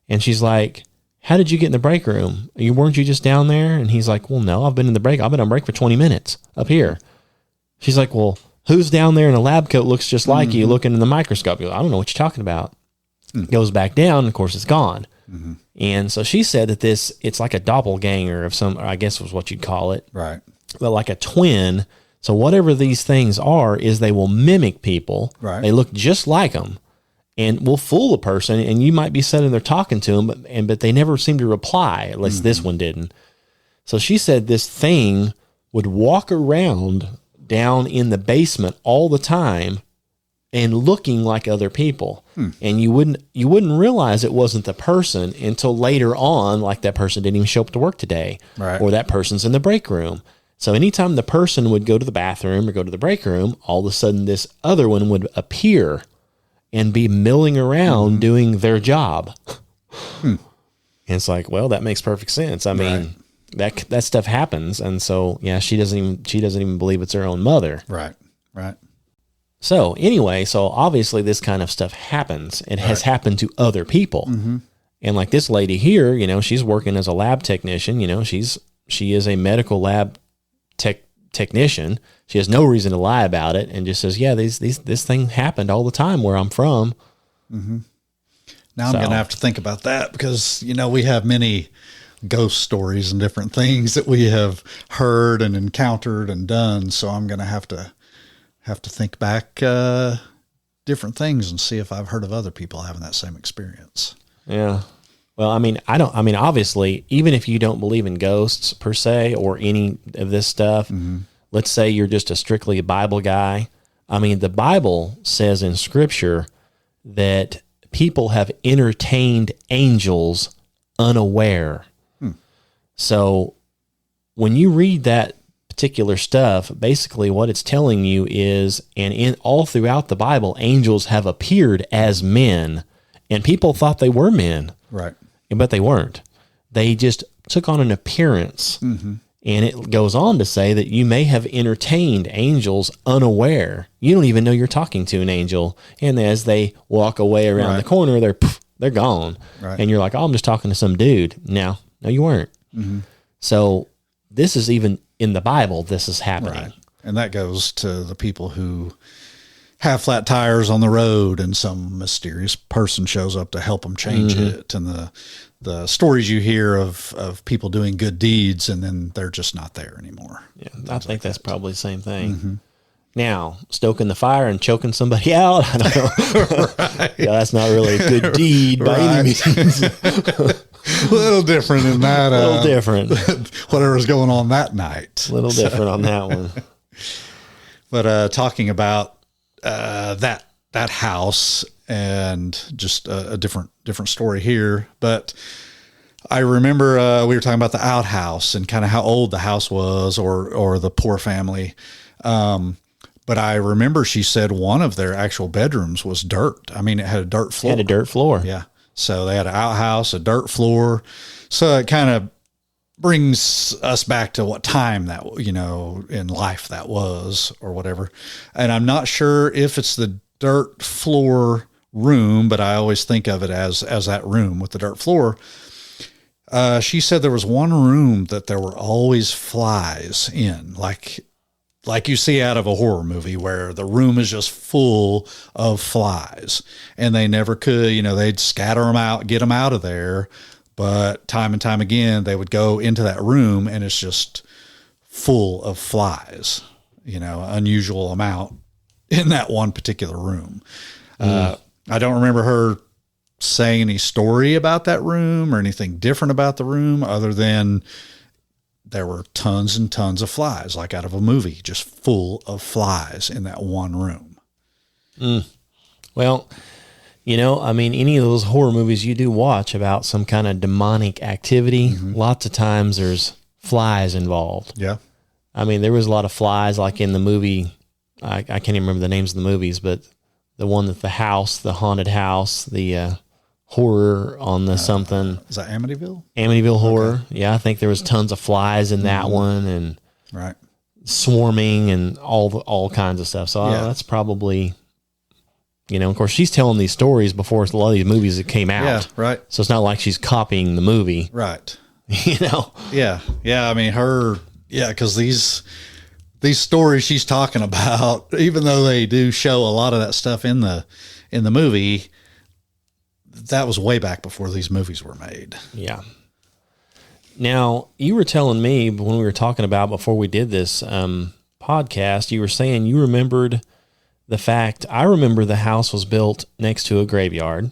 And she's like, "How did you get in the break room? Weren't you just down there?" And he's like, "Well, no, I've been on break for 20 minutes up here." She's like, "Well, who's down there in a lab coat looks just like you looking in the microscope?" He goes, "I don't know what you're talking about." Goes back down, and of course it's gone. Mm-hmm. And so she said that it's like a doppelganger of some, I guess was what you'd call it. Right. But like a twin. So whatever these things are is they will mimic people. Right. They look just like them and will fool a person. And you might be sitting there talking to them, but they never seem to reply. At least this one didn't. So she said this thing would walk around down in the basement all the time and looking like other people. And you wouldn't realize it wasn't the person until later on, like that person didn't even show up to work today, right, or that person's in the break room. So anytime the person would go to the bathroom or go to the break room, all of a sudden this other one would appear and be milling around doing their job. And it's like, well, that makes perfect sense. I mean, that stuff happens. And so, yeah, she doesn't even believe it's her own mother. Right. Right. So anyway, so obviously this kind of stuff happens. It has happened to other people. Mm-hmm. And like this lady here, she's working as a lab technician. She is a medical lab technician. she has no reason to lie about it, and just says, yeah, this thing happened all the time where I'm from. Mm-hmm. Now I'm going to have to think about that because, we have many ghost stories and different things that we have heard and encountered and done. So I'm going to have to think back different things and see if I've heard of other people having that same experience. Yeah. Well, obviously, even if you don't believe in ghosts per se or any of this stuff, let's say you're just strictly a Bible guy. The Bible says in Scripture that people have entertained angels unaware. So when you read that particular stuff, basically what it's telling you is, and in all throughout the Bible, angels have appeared as men, and people thought they were men. Right. But they weren't. They just took on an appearance. And it goes on to say that you may have entertained angels unaware. You don't even know you're talking to an angel. And as they walk away around the corner, they're gone. Right. And you're like, oh, I'm just talking to some dude. No, you weren't. So this is even in the Bible, this is happening. Right. And that goes to the people who have flat tires on the road and some mysterious person shows up to help them change it. And the stories you hear of people doing good deeds and then they're just not there anymore. Yeah, I think that's probably the same thing. Now, stoking the fire and choking somebody out, I don't know. Right. Yeah, that's not really a good deed by any means. A little different in that. A little different. Whatever's going on that night. A little different on that one. But talking about that house and just a different story here. But I remember we were talking about the outhouse and kind of how old the house was or the poor family. But I remember she said one of their actual bedrooms was dirt. It had a dirt floor. It had a dirt floor. Yeah. So they had an outhouse, a dirt floor. So it kind of brings us back to what time that, in life that was or whatever. And I'm not sure if it's the dirt floor room, but I always think of it as that room with the dirt floor. She said there was one room that there were always flies in, like you see out of a horror movie where the room is just full of flies and they never could, they'd scatter them out, get them out of there. But time and time again, they would go into that room and it's just full of flies, unusual amount in that one particular room. I don't remember her saying any story about that room or anything different about the room other than there were tons and tons of flies, like out of a movie, just full of flies in that one room. Well, any of those horror movies you do watch about some kind of demonic activity, lots of times there's flies involved. Yeah. There was a lot of flies, like in the movie, I can't even remember the names of the movies, but the one that the haunted house, the horror on the something. Is that Amityville? Amityville Horror. Okay. Yeah, I think there was tons of flies in that one and right, swarming and all kinds of stuff. So that's probably, of course, she's telling these stories before a lot of these movies that came out. Yeah, right. So it's not like she's copying the movie. Right. Yeah. Yeah, because these stories she's talking about, even though they do show a lot of that stuff in the movie, that was way back before these movies were made. Yeah. Now, you were telling me when we were talking about before we did this podcast, you were saying you remembered the fact, I remember the house was built next to a graveyard.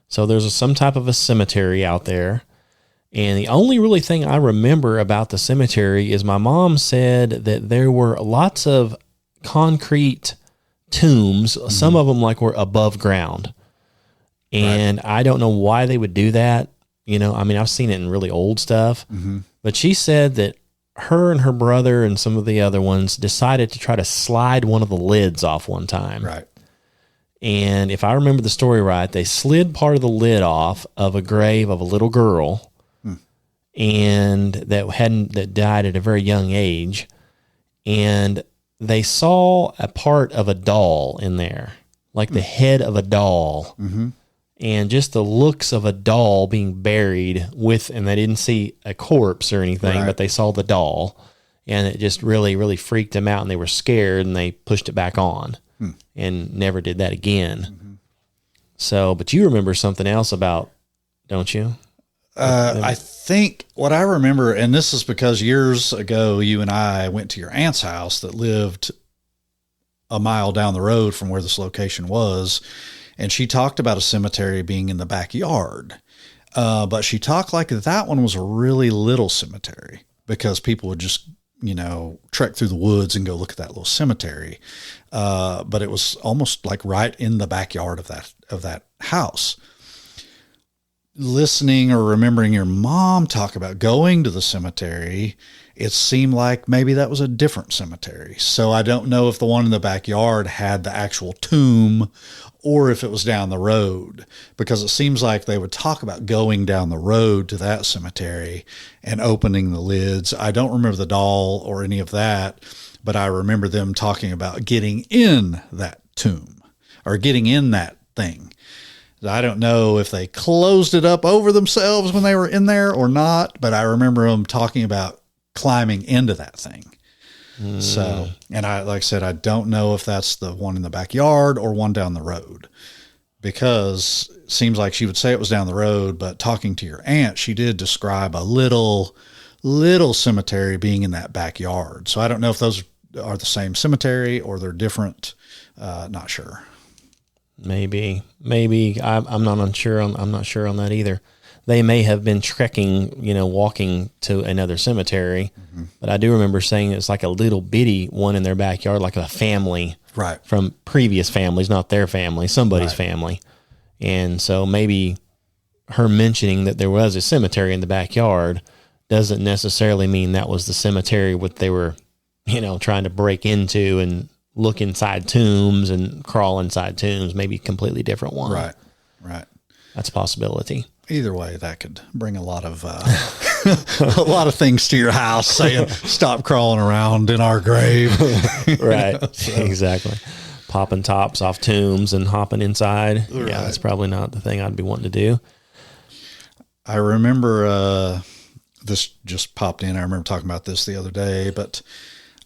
So there's some type of a cemetery out there. And the only really thing I remember about the cemetery is my mom said that there were lots of concrete tombs. Some of them were above ground. And right. I don't know why they would do that. I've seen it in really old stuff, but she said that her and her brother and some of the other ones decided to try to slide one of the lids off one time. Right. And if I remember the story right, they slid part of the lid off of a grave of a little girl and that died at a very young age. And they saw a part of a doll in there, like the head of a doll. And just the looks of a doll being buried and they didn't see a corpse or anything, but they saw the doll. and it just really, really freaked them out, and they were scared, and they pushed it back on and never did that again. So, but you remember something else about, don't you? I think what I remember, and this is because years ago, you and I went to your aunt's house that lived a mile down the road from where this location was. And she talked about a cemetery being in the backyard. But she talked like that one was a really little cemetery because people would just, trek through the woods and go look at that little cemetery. But it was almost like right in the backyard of that house. Listening or remembering your mom talk about going to the cemetery, it seemed like maybe that was a different cemetery. So I don't know if the one in the backyard had the actual tomb or if it was down the road, because it seems like they would talk about going down the road to that cemetery and opening the lids. I don't remember the doll or any of that, but I remember them talking about getting in that tomb or getting in that thing. I don't know if they closed it up over themselves when they were in there or not, but I remember them talking about climbing into that thing. So, and like I said, I don't know if that's the one in the backyard or one down the road, because it seems like she would say it was down the road, but talking to your aunt, she did describe a little cemetery being in that backyard. So I don't know if those are the same cemetery or they're different. Not sure. Maybe I'm not sure on that either. They may have been trekking, walking to another cemetery, but I do remember saying it's like a little bitty one in their backyard, like a family, right, from previous families, not their family, somebody's family. And so maybe her mentioning that there was a cemetery in the backyard doesn't necessarily mean that was the cemetery what they were, trying to break into and look inside tombs and crawl inside tombs. Maybe a completely different one. Right. That's a possibility. Either way, that could bring a lot of a lot of things to your house, saying stop crawling around in our grave. Right. Exactly. Popping tops off tombs and hopping inside. Right. Yeah, that's probably not the thing I'd be wanting to do. I remember this just popped in. I remember talking about this the other day, but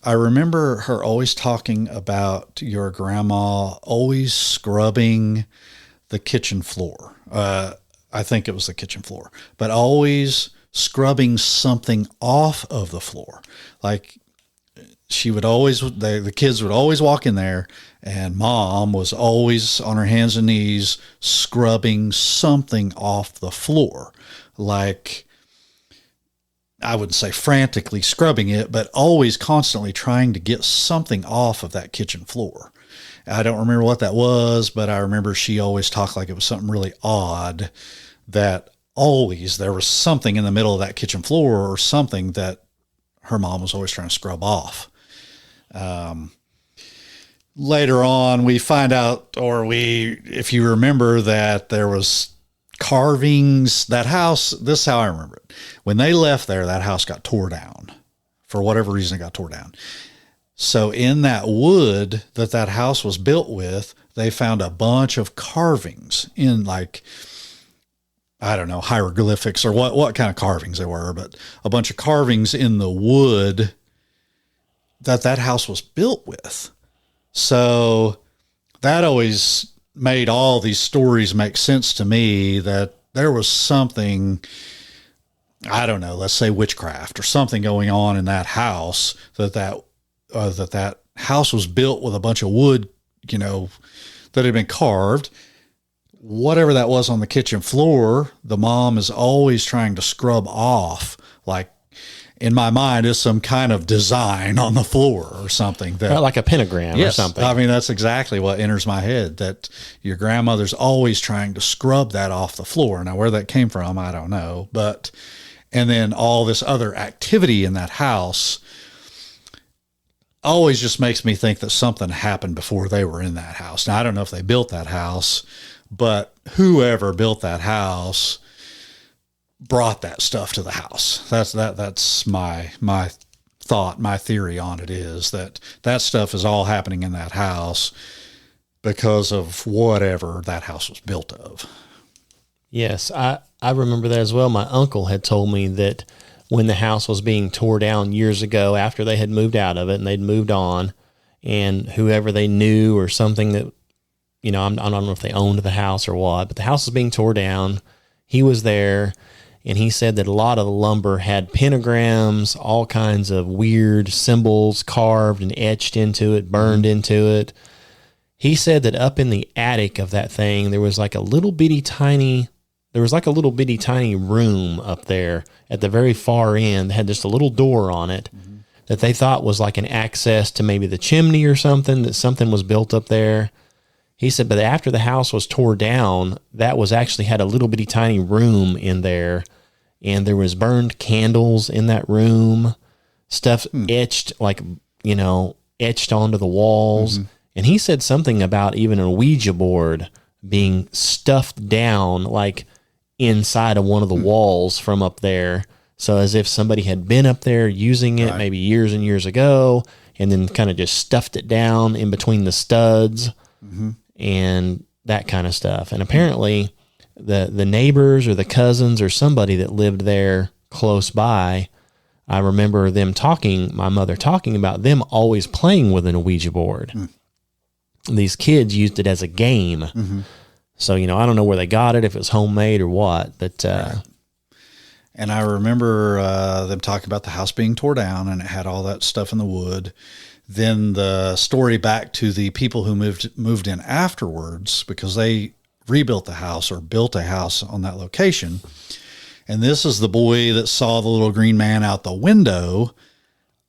I remember her always talking about your grandma always scrubbing the kitchen floor. I think it was the kitchen floor, but always scrubbing something off of the floor. Like she would always, the kids would always walk in there, and Mom was always on her hands and knees scrubbing something off the floor. Like, I wouldn't say frantically scrubbing it, but always constantly trying to get something off of that kitchen floor. I don't remember what that was, but I remember she always talked like it was something really odd, that always there was something in the middle of that kitchen floor or something that her mom was always trying to scrub off. Later on, we find out, if you remember, that there was carvings. That house, this is how I remember it. When they left there, that house got tore down. For whatever reason, it got tore down. So in that wood that house was built with, they found a bunch of carvings in, like, I don't know, hieroglyphics or what kind of carvings they were, but a bunch of carvings in the wood that house was built with. So that always made all these stories make sense to me, that there was something, I don't know, let's say witchcraft or something going on in that house, that house was built with a bunch of wood, that had been carved. Whatever that was on the kitchen floor, the mom is always trying to scrub off, like, in my mind, is some kind of design on the floor or something. That, like a pentagram or something. I mean, that's exactly what enters my head, that your grandmother's always trying to scrub that off the floor. Now, where that came from, I don't know. And then all this other activity in that house always just makes me think that something happened before they were in that house. Now, I don't know if they built that house, but whoever built that house brought that stuff to the house. That's my thought, my theory on it, is that stuff is all happening in that house because of whatever that house was built of. Yes, I remember that as well. My uncle had told me that when the house was being tore down years ago after they had moved out of it and they'd moved on, and whoever they knew or something that, I don't know if they owned the house or what, but the house was being tore down. He was there, and he said that a lot of the lumber had pentagrams, all kinds of weird symbols carved and etched into it, burned into it. He said that up in the attic of that thing, there was like a little bitty tiny room up there at the very far end that had just a little door on it that they thought was like an access to maybe the chimney or something, that something was built up there. He said, but after the house was tore down, that was actually had a little bitty tiny room in there, and there was burned candles in that room, stuff etched etched onto the walls. And he said something about even a Ouija board being stuffed down like inside of one of the walls from up there. So as if somebody had been up there using it maybe years and years ago, and then kind of just stuffed it down in between the studs and that kind of stuff. And apparently the neighbors or the cousins or somebody that lived there close by, I remember my mother talking about them always playing with an Ouija board. These kids used it as a game. So, I don't know where they got it, if it was homemade or what, but, and I remember, them talking about the house being tore down and it had all that stuff in the wood. Then the story back to the people who moved in afterwards, because they rebuilt the house or built a house on that location. And this is the boy that saw the little green man out the window.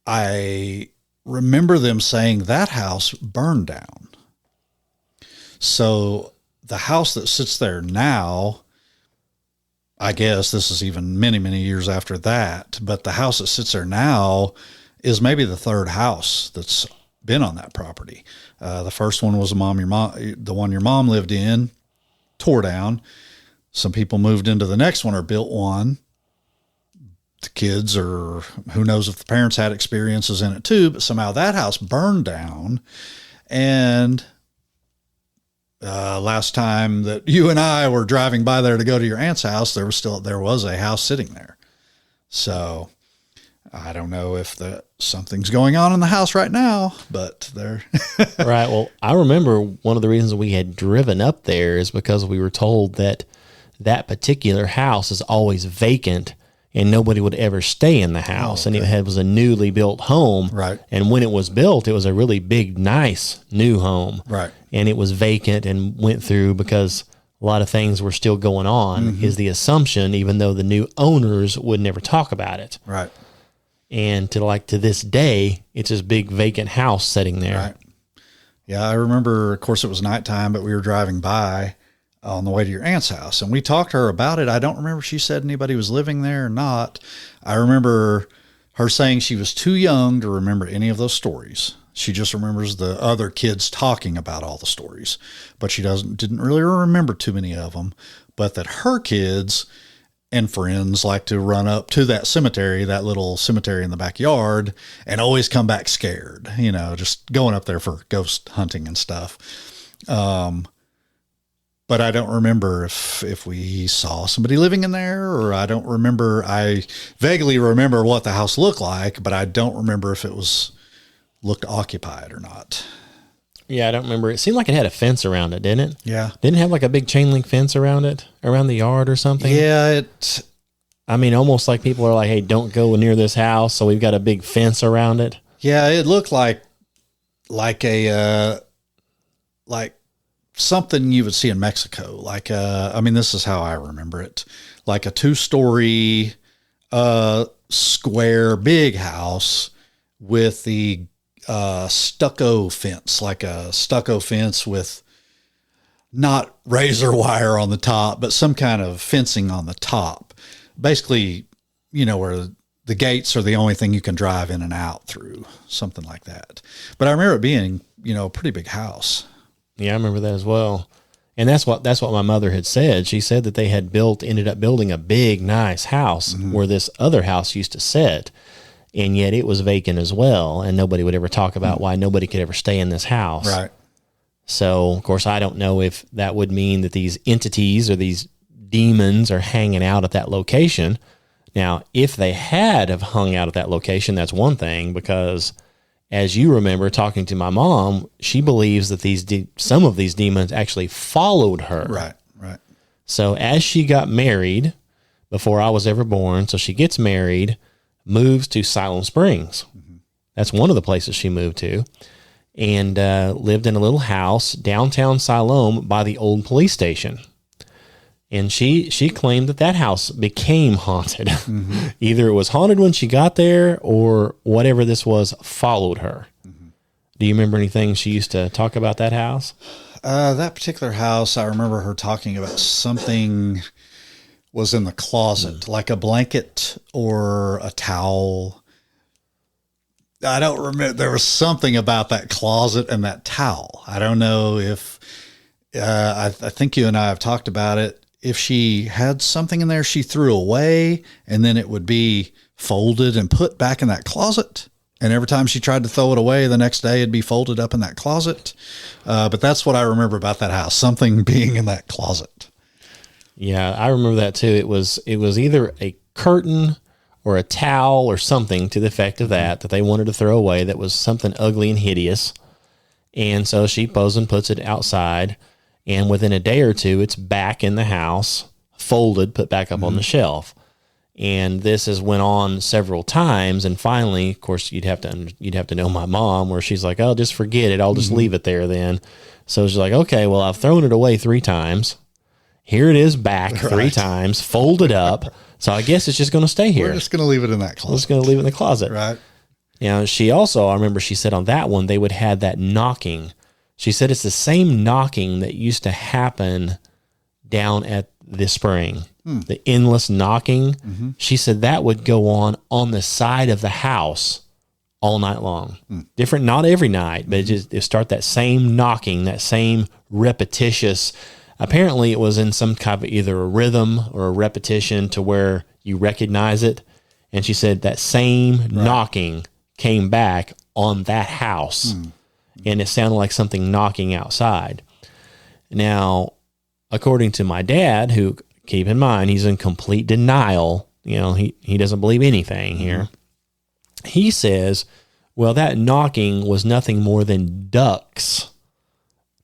I remember them saying that house burned down. So the house that sits there now, I guess this is even many, many years after that, but the house that sits there now is maybe the third house that's been on that property. The first one was the one your mom lived in, tore down. Some people moved into the next one or built one. The kids, or who knows if the parents had experiences in it too, but somehow that house burned down. And last time that you and I were driving by there to go to your aunt's house, there was a house sitting there. So I don't know if something's going on in the house right now, but there. Right. Well, I remember one of the reasons we had driven up there is because we were told that particular house is always vacant and nobody would ever stay in the house. And it was a newly built home. Right. And when it was built, it was a really big, nice new home. Right. And it was vacant and went through because a lot of things were still going on, is the assumption, even though the new owners would never talk about it. Right. And to this day, it's this big vacant house sitting there. Right. Yeah, I remember, of course, it was nighttime, but we were driving by on the way to your aunt's house, and we talked to her about it. I don't remember if she said anybody was living there or not. I remember her saying she was too young to remember any of those stories. She just remembers the other kids talking about all the stories, but she didn't really remember too many of them, but that her kids and friends like to run up to that cemetery, that little cemetery in the backyard, and always come back scared, just going up there for ghost hunting and stuff. But I don't remember if we saw somebody living in there, or I don't remember. I vaguely remember what the house looked like, but I don't remember if it looked occupied or not. Yeah, I don't remember. It seemed like it had a fence around it, didn't it? Yeah. Didn't it have like a big chain link fence around it, around the yard or something? Yeah, almost like people are like, hey, don't go near this house, so we've got a big fence around it. Yeah, it looked like something you would see in Mexico. This is how I remember it. Like a 2-story, square, big house with the stucco fence, like a stucco fence with not razor wire on the top, but some kind of fencing on the top. Basically, where the gates are the only thing you can drive in and out through, something like that. But I remember it being, a pretty big house. Yeah, I remember that as well. And that's what my mother had said. She said that they had ended up building a big, nice house where this other house used to sit, and yet it was vacant as well, and nobody would ever talk about why nobody could ever stay in this house. Right. So, of course, I don't know if that would mean that these entities or these demons are hanging out at that location. Now, if they had have hung out at that location, that's one thing, because as you remember talking to my mom, she believes that some of these demons actually followed her. Right. So as she got married, before I was ever born, so she gets married, moves to Siloam Springs. Mm-hmm. That's one of the places she moved to, and lived in a little house downtown Siloam by the old police station. And she claimed that house became haunted. Mm-hmm. Either it was haunted when she got there, or whatever this was followed her. Mm-hmm. Do you remember anything she used to talk about that house? That particular house, I remember her talking about something was in the closet, like a blanket or a towel. I don't remember. There was something about that closet and that towel. I don't know if, I think you and I have talked about it. If she had something in there she threw away, and then it would be folded and put back in that closet. And every time she tried to throw it away, the next day it'd be folded up in that closet. But that's what I remember about that house, something being in that closet. Yeah, I remember that too. It was either a curtain or a towel or something to the effect of that they wanted to throw away that was something ugly and hideous. And so she goes and puts it outside, and within a day or two, it's back in the house, folded, put back up on the shelf. And this has went on several times, and finally, of course, you'd have to know my mom, where she's like, "Oh, just forget it. I'll just leave it there then." So she's like, "Okay, well, I've thrown it away 3 times. Here it is back 3 times, folded up. So I guess it's just going to stay here. We're just going to leave it in that closet. We're just going to leave it in the closet." Right. You know, she also, I remember she said on that one, they would have that knocking. She said it's the same knocking that used to happen down at the spring. The endless knocking. Mm-hmm. She said that would go on the side of the house all night long. Different, not every night, but it start that same knocking, that same repetitious. Apparently it was in some kind of either a rhythm or a repetition to where you recognize it. And she said that same knocking came back on that house. And it sounded like something knocking outside. Now, according to my dad, who, keep in mind, he's in complete denial. You know, he doesn't believe anything here. He says, well, that knocking was nothing more than ducks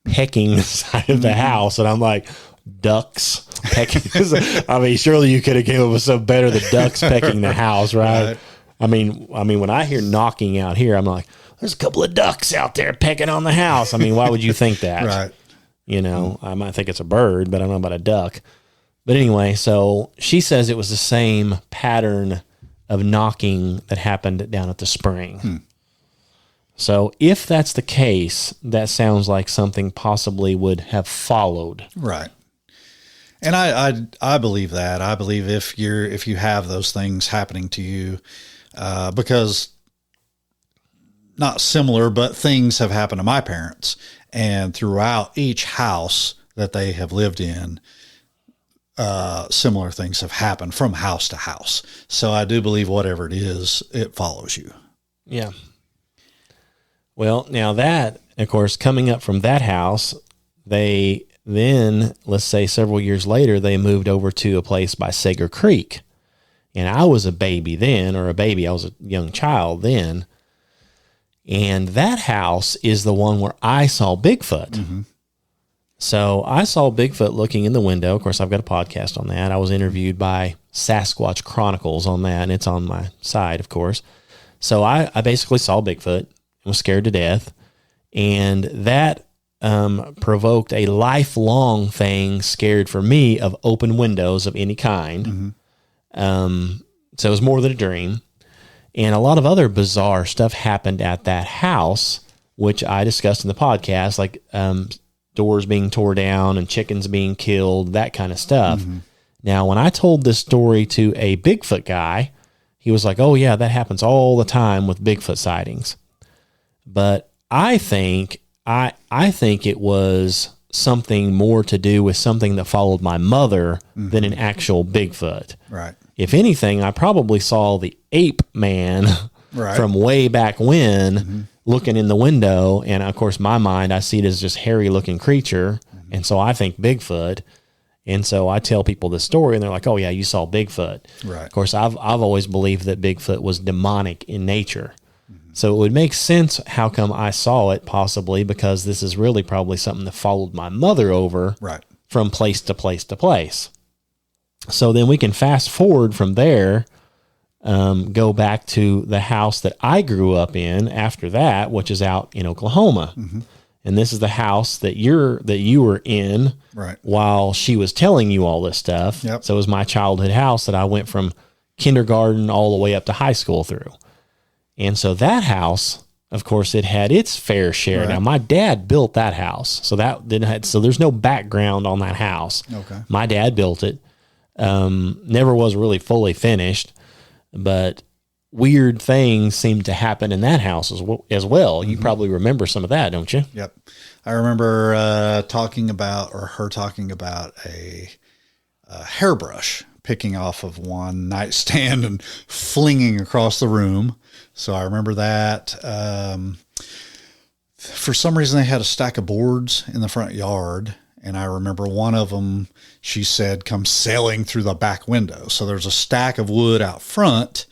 pecking the side of the house. And I'm like, ducks pecking? I mean, surely you could have came up with something better than ducks pecking the house, right? I mean, when I hear knocking out here, I'm like, there's a couple of ducks out there pecking on the house. I mean, why would you think that? Right. You know, I might think it's a bird, but I don't know about a duck. But anyway, so she says it was the same pattern of knocking that happened down at the spring. So if that's the case, that sounds like something possibly would have followed. Right. And I believe that. I believe if you have those things happening to you, because not similar, but things have happened to my parents, and throughout each house that they have lived in, similar things have happened from house to house. So I do believe whatever it is, it follows you. Yeah. Well, now that, of course, coming up from that house, they then, let's say several years later, they moved over to a place by Sager Creek. And I was a baby then, I was a young child then. And that house is the one where I saw Bigfoot. So I saw Bigfoot looking in the window. Of course, I've got a podcast on that. I was interviewed by Sasquatch Chronicles on that, and it's on my side, of course. So I basically saw Bigfoot and was scared to death. And that provoked a lifelong thing scared for me of open windows of any kind. So it was more than a dream. And a lot of other bizarre stuff happened at that house, which I discussed in the podcast, like doors being tore down and chickens being killed, that kind of stuff. Now, when I told this story to a Bigfoot guy, he was like, oh, yeah, that happens all the time with Bigfoot sightings. But I think it was something more to do with something that followed my mother than an actual Bigfoot. Right. If anything, I probably saw the Ape Man from way back when looking in the window. And of course, my mind, I see it as just hairy looking creature. And so I think Bigfoot. And so I tell people this story and they're like, oh yeah, you saw Bigfoot. Right. Of course, I've always believed that Bigfoot was demonic in nature. So it would make sense how come I saw it, possibly because this is really probably something that followed my mother over Right. from place to place to place. So then we can fast forward from there, go back to the house that I grew up in after that, which is out in Oklahoma. And this is the house that you were in Right. while she was telling you all this stuff. Yep. So it was my childhood house that I went from kindergarten all the way up to high school through. And so that house, of course, it had its fair share. Right. Now, my dad built that house, so there's no background on that house. Okay. My dad built it. Never was really fully finished, but weird things seemed to happen in that house as well. You probably remember some of that, don't you? Yep. I remember her talking about a hairbrush picking off of one nightstand and flinging across the room. So I remember that. For some reason, they had a stack of boards in the front yard. And I remember one of them, she said, comes sailing through the back window. So there's a stack of wood out front,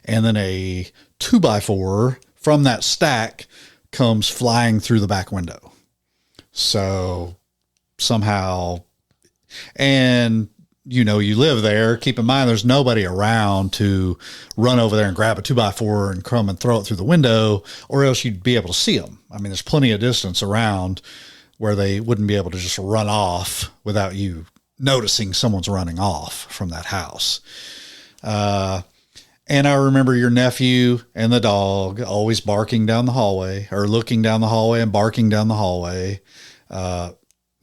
and then a 2x4 from that stack comes flying through the back window. So somehow, and you live there, keep in mind there's nobody around to run over there and grab a 2x4 and come and throw it through the window, or else you'd be able to see them. I mean, there's plenty of distance around where they wouldn't be able to just run off without you noticing someone's running off from that house. And I remember your nephew and the dog always barking down the hallway, or looking down the hallway and barking down the hallway,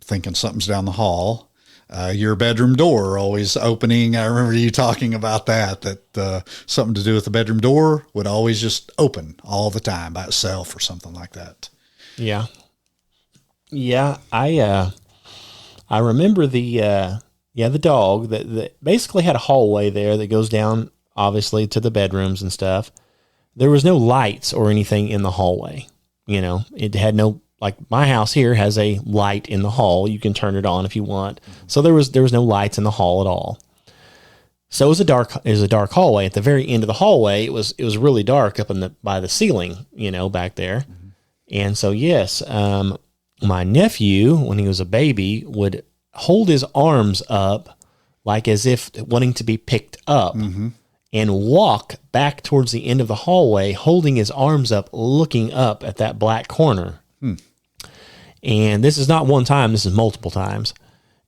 thinking something's down the hall. Your bedroom door always opening. I remember you talking about that something to do with the bedroom door would always just open all the time by itself or something like that. Yeah. Yeah, I remember the dog that basically had a hallway there that goes down, obviously, to the bedrooms and stuff. There was no lights or anything in the hallway. It had no, like my house here has a light in the hall. You can turn it on if you want. So there was no lights in the hall at all. So it was a dark hallway. At the very end of the hallway, it was really dark up by the ceiling, back there. Mm-hmm. And so yes, my nephew, when he was a baby, would hold his arms up like as if wanting to be picked up, and walk back towards the end of the hallway, holding his arms up, looking up at that black corner. And this is not one time, this is multiple times.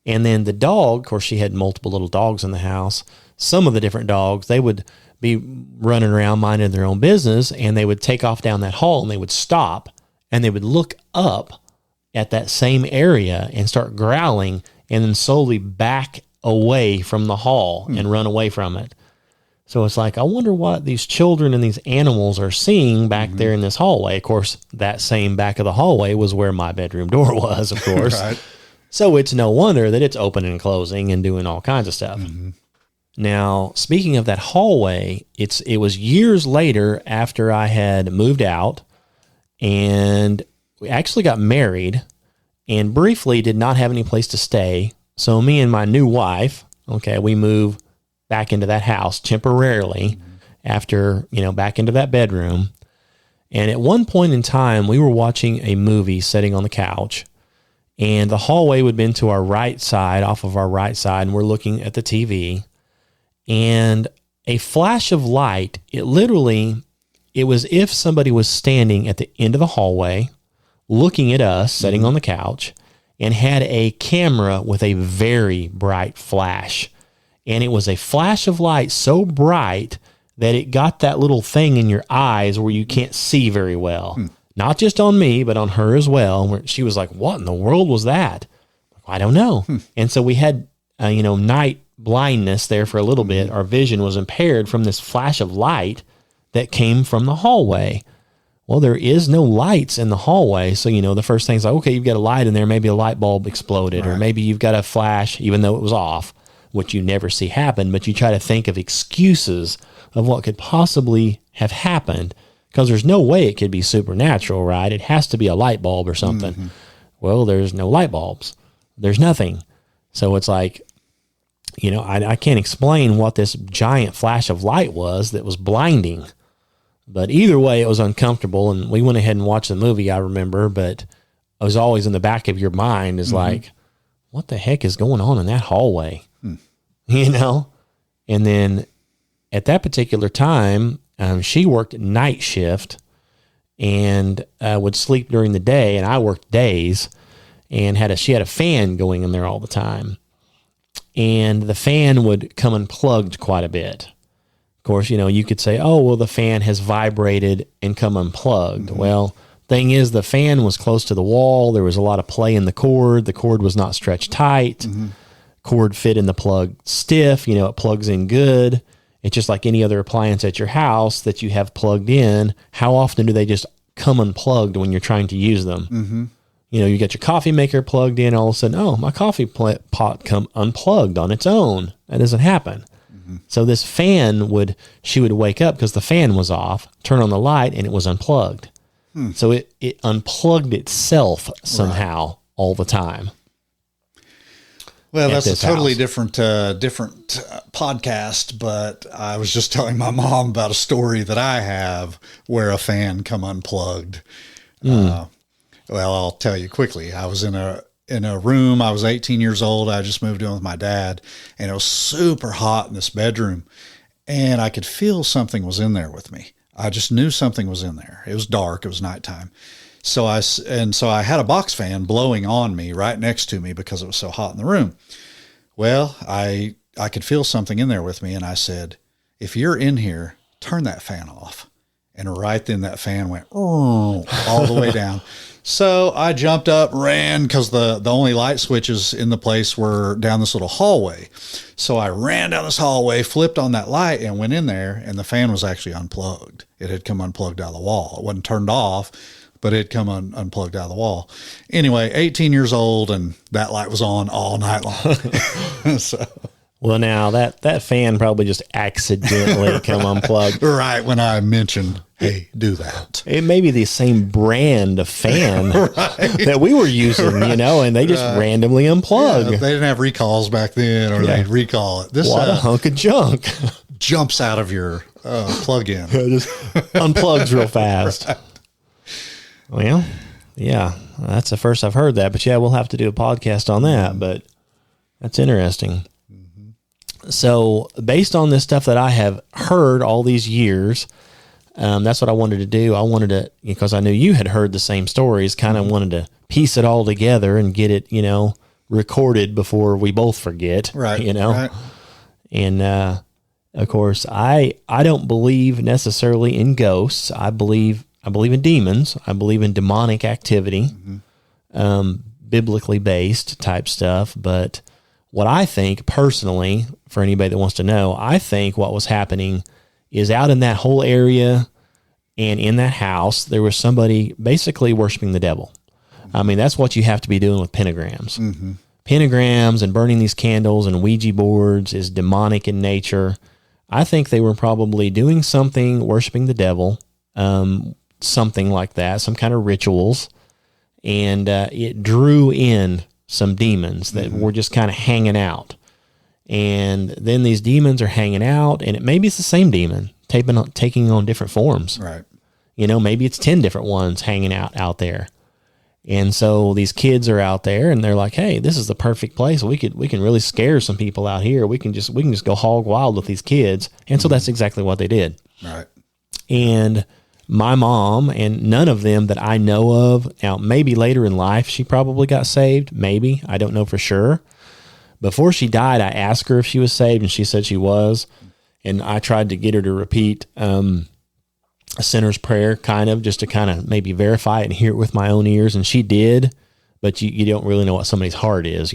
And then the dog, of course, she had multiple little dogs in the house. Some of the different dogs, they would be running around minding their own business, and they would take off down that hall, and they would stop, and they would look up at that same area and start growling, and then slowly back away from the hall and run away from it. So it's like, I wonder what these children and these animals are seeing back there in this hallway. Of course, that same back of the hallway was where my bedroom door was, of course. Right. So it's no wonder that it's opening and closing and doing all kinds of stuff. Now, speaking of that hallway, it was years later after I had moved out, and we actually got married and briefly did not have any place to stay. So me and my new wife, we moved back into that house temporarily after, back into that bedroom. And at one point in time, we were watching a movie sitting on the couch, and the hallway would have been to our right side, off of our right side, and we're looking at the TV. And a flash of light, it was if somebody was standing at the end of the hallway, looking at us, sitting on the couch, and had a camera with a very bright flash. And it was a flash of light so bright that it got that little thing in your eyes where you can't see very well. Not just on me, but on her as well. Where she was like, what in the world was that? I don't know. And so we had, night blindness there for a little bit. Our vision was impaired from this flash of light that came from the hallway. Well, there is no lights in the hallway. So, the first thing is like, okay, you've got a light in there. Maybe a light bulb exploded, or maybe you've got a flash, even though it was off, which you never see happen. But you try to think of excuses of what could possibly have happened, because there's no way it could be supernatural, right? It has to be a light bulb or something. Well, there's no light bulbs. There's nothing. So it's like, I can't explain what this giant flash of light was that was blinding. But either way, it was uncomfortable. And we went ahead and watched the movie, I remember. But it was always in the back of your mind is like, what the heck is going on in that hallway? And then at that particular time, she worked night shift and would sleep during the day, and I worked days, and she had a fan going in there all the time. And the fan would come unplugged quite a bit. Of course, you could say, oh, well, the fan has vibrated and come unplugged. Well, thing is, the fan was close to the wall. There was a lot of play in the cord. The cord was not stretched tight. Cord fit in the plug stiff. It plugs in good. It's just like any other appliance at your house that you have plugged in. How often do they just come unplugged when you're trying to use them? You got your coffee maker plugged in, all of a sudden, oh, my coffee pot come unplugged on its own. That doesn't happen. So this fan she would wake up because the fan was off, turn on the light, and it was unplugged. So it unplugged itself somehow all the time. Well, that's a totally different podcast, but I was just telling my mom about a story that I have where a fan come unplugged. Well, I'll tell you quickly. I was in a room. I was 18 years old. I just moved in with my dad, and it was super hot in this bedroom, and I could feel something was in there with me. I just knew something was in there. It was dark. It was nighttime. So I had a box fan blowing on me right next to me because it was so hot in the room. Well, I could feel something in there with me, and I said, if you're in here, turn that fan off. And right then that fan went all the way down. So I jumped up, ran, because the only light switches in the place were down this little hallway. So I ran down this hallway, flipped on that light, and went in there, and the fan was actually unplugged. It had come unplugged out of the wall. It wasn't turned off, but it had come unplugged out of the wall. Anyway, 18 years old, and that light was on all night long. So... Well, now that fan probably just accidentally come unplugged. Right when I mentioned, hey, do that. It may be the same brand of fan that we were using, and they just randomly unplug. Yeah, they didn't have recalls back then, or they'd recall it. What a hunk of junk. Jumps out of your plug-in. Just unplugs real fast. Right. Well, yeah, that's the first I've heard that. But yeah, we'll have to do a podcast on that. But that's interesting. So based on this stuff that I have heard all these years, that's what I wanted to do. I wanted to, because I knew you had heard the same stories, kind of wanted to piece it all together and get it, recorded before we both forget, right? Right. And, of course, I don't believe necessarily in ghosts. I believe in demons. I believe in demonic activity, biblically based type stuff. But what I think personally, for anybody that wants to know, I think what was happening is out in that whole area and in that house, there was somebody basically worshiping the devil. I mean, that's what you have to be doing with pentagrams. Pentagrams and burning these candles and Ouija boards is demonic in nature. I think they were probably doing something, worshiping the devil, something like that, some kind of rituals, and it drew in some demons that were just kind of hanging out. And then these demons are hanging out, and maybe it's the same demon taking on different forms. Right. Maybe it's 10 different ones hanging out there. And so these kids are out there, and they're like, "Hey, this is the perfect place. We can really scare some people out here. We can just go hog wild with these kids." And so that's exactly what they did. Right. And my mom, and none of them that I know of, now maybe later in life she probably got saved. Maybe, I don't know for sure. Before she died, I asked her if she was saved, and she said she was. And I tried to get her to repeat a sinner's prayer, just to maybe verify it and hear it with my own ears. And she did, but you don't really know what somebody's heart is,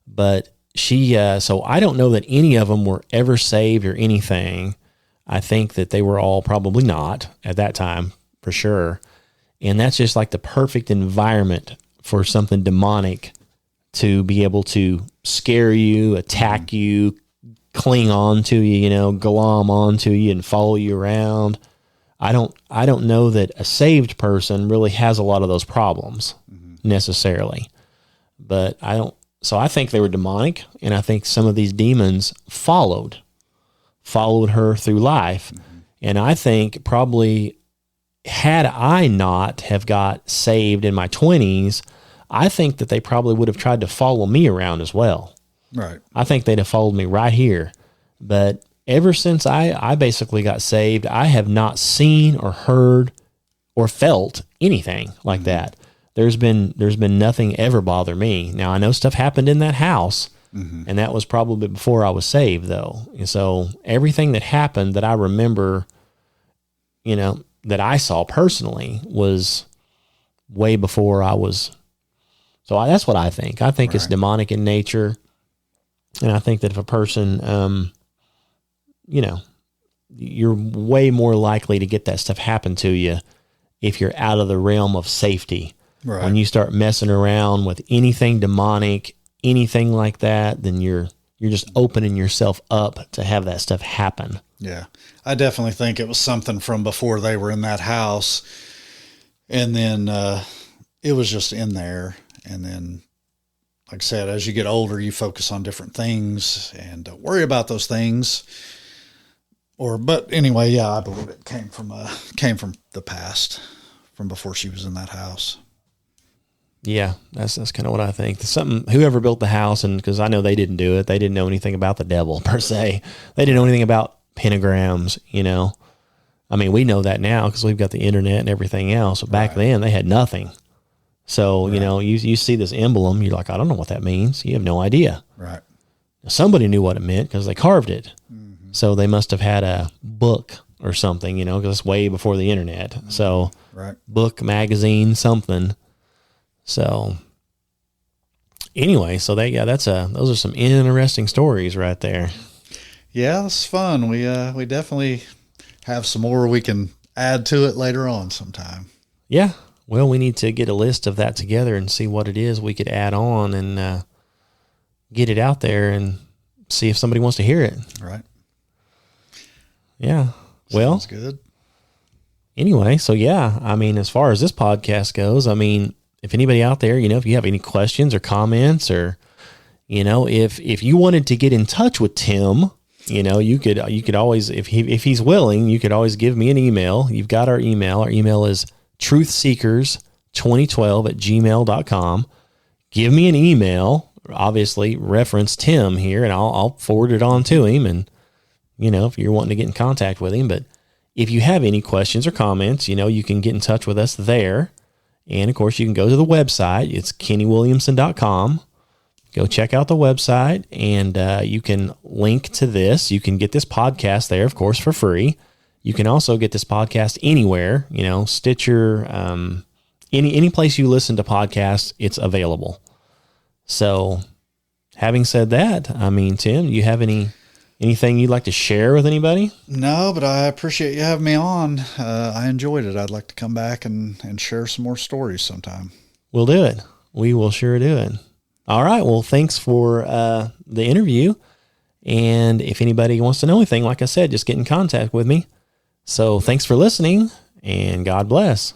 But she, so I don't know that any of them were ever saved or anything. I think that they were all probably not at that time, for sure. And that's just like the perfect environment for something demonic to be able to scare you, attack you, cling on to you, glom onto you and follow you around. I don't know that a saved person really has a lot of those problems necessarily, but I don't So I think they were demonic, and I think some of these demons followed her through life. And I think probably had I not have got saved in my 20s, I think that they probably would have tried to follow me around as well. Right. I think they'd have followed me right here. But ever since I basically got saved, I have not seen or heard or felt anything like that. There's been nothing ever bother me. Now, I know stuff happened in that house, and that was probably before I was saved, though. And so everything that happened that I remember, that I saw personally was way before I was. So that's what I think. I think it's demonic in nature. And I think that if a person, you're way more likely to get that stuff happen to you if you're out of the realm of safety. Right. When you start messing around with anything demonic, anything like that, then you're just opening yourself up to have that stuff happen. Yeah. I definitely think it was something from before they were in that house. And then it was just in there. And then, like I said, as you get older, you focus on different things and don't worry about those things. But anyway, yeah, I believe it came from the past, from before she was in that house. Yeah, that's kind of what I think. Whoever built the house, and because I know they didn't do it, they didn't know anything about the devil per se. They didn't know anything about pentagrams, I mean, we know that now because we've got the internet and everything else. But back then, they had nothing. So, you see this emblem, you're like, I don't know what that means. You have no idea. Right. Somebody knew what it meant because they carved it. Mm-hmm. So they must have had a book or something, because it's way before the internet. Mm-hmm. So book, magazine, something. So anyway, those are some interesting stories right there. Yeah, it's fun. We definitely have some more we can add to it later on sometime. Yeah. Well, we need to get a list of that together and see what it is we could add on and get it out there and see if somebody wants to hear it. Right. Yeah. Well, sounds good. Anyway, so yeah, I mean, as far as this podcast goes, I mean, if anybody out there, if you have any questions or comments or, if you wanted to get in touch with Tim, you could always, if he's willing, you could always give me an email. You've got our email. Our email is truthseekers2012@gmail.com. Give me an email, obviously reference Tim here, and I'll forward it on to him. And, if you're wanting to get in contact with him, but if you have any questions or comments, you can get in touch with us there. And of course you can go to the website. It's KennyWilliamson.com. Go check out the website and you can link to this. You can get this podcast there, of course, for free. You can also get this podcast anywhere, Stitcher, any place you listen to podcasts, it's available. So having said that, I mean, Tim, you have anything you'd like to share with anybody? No, but I appreciate you having me on. I enjoyed it. I'd like to come back and share some more stories sometime. We'll do it. We will sure do it. All right. Well, thanks for the interview. And if anybody wants to know anything, like I said, just get in contact with me. So thanks for listening, and God bless.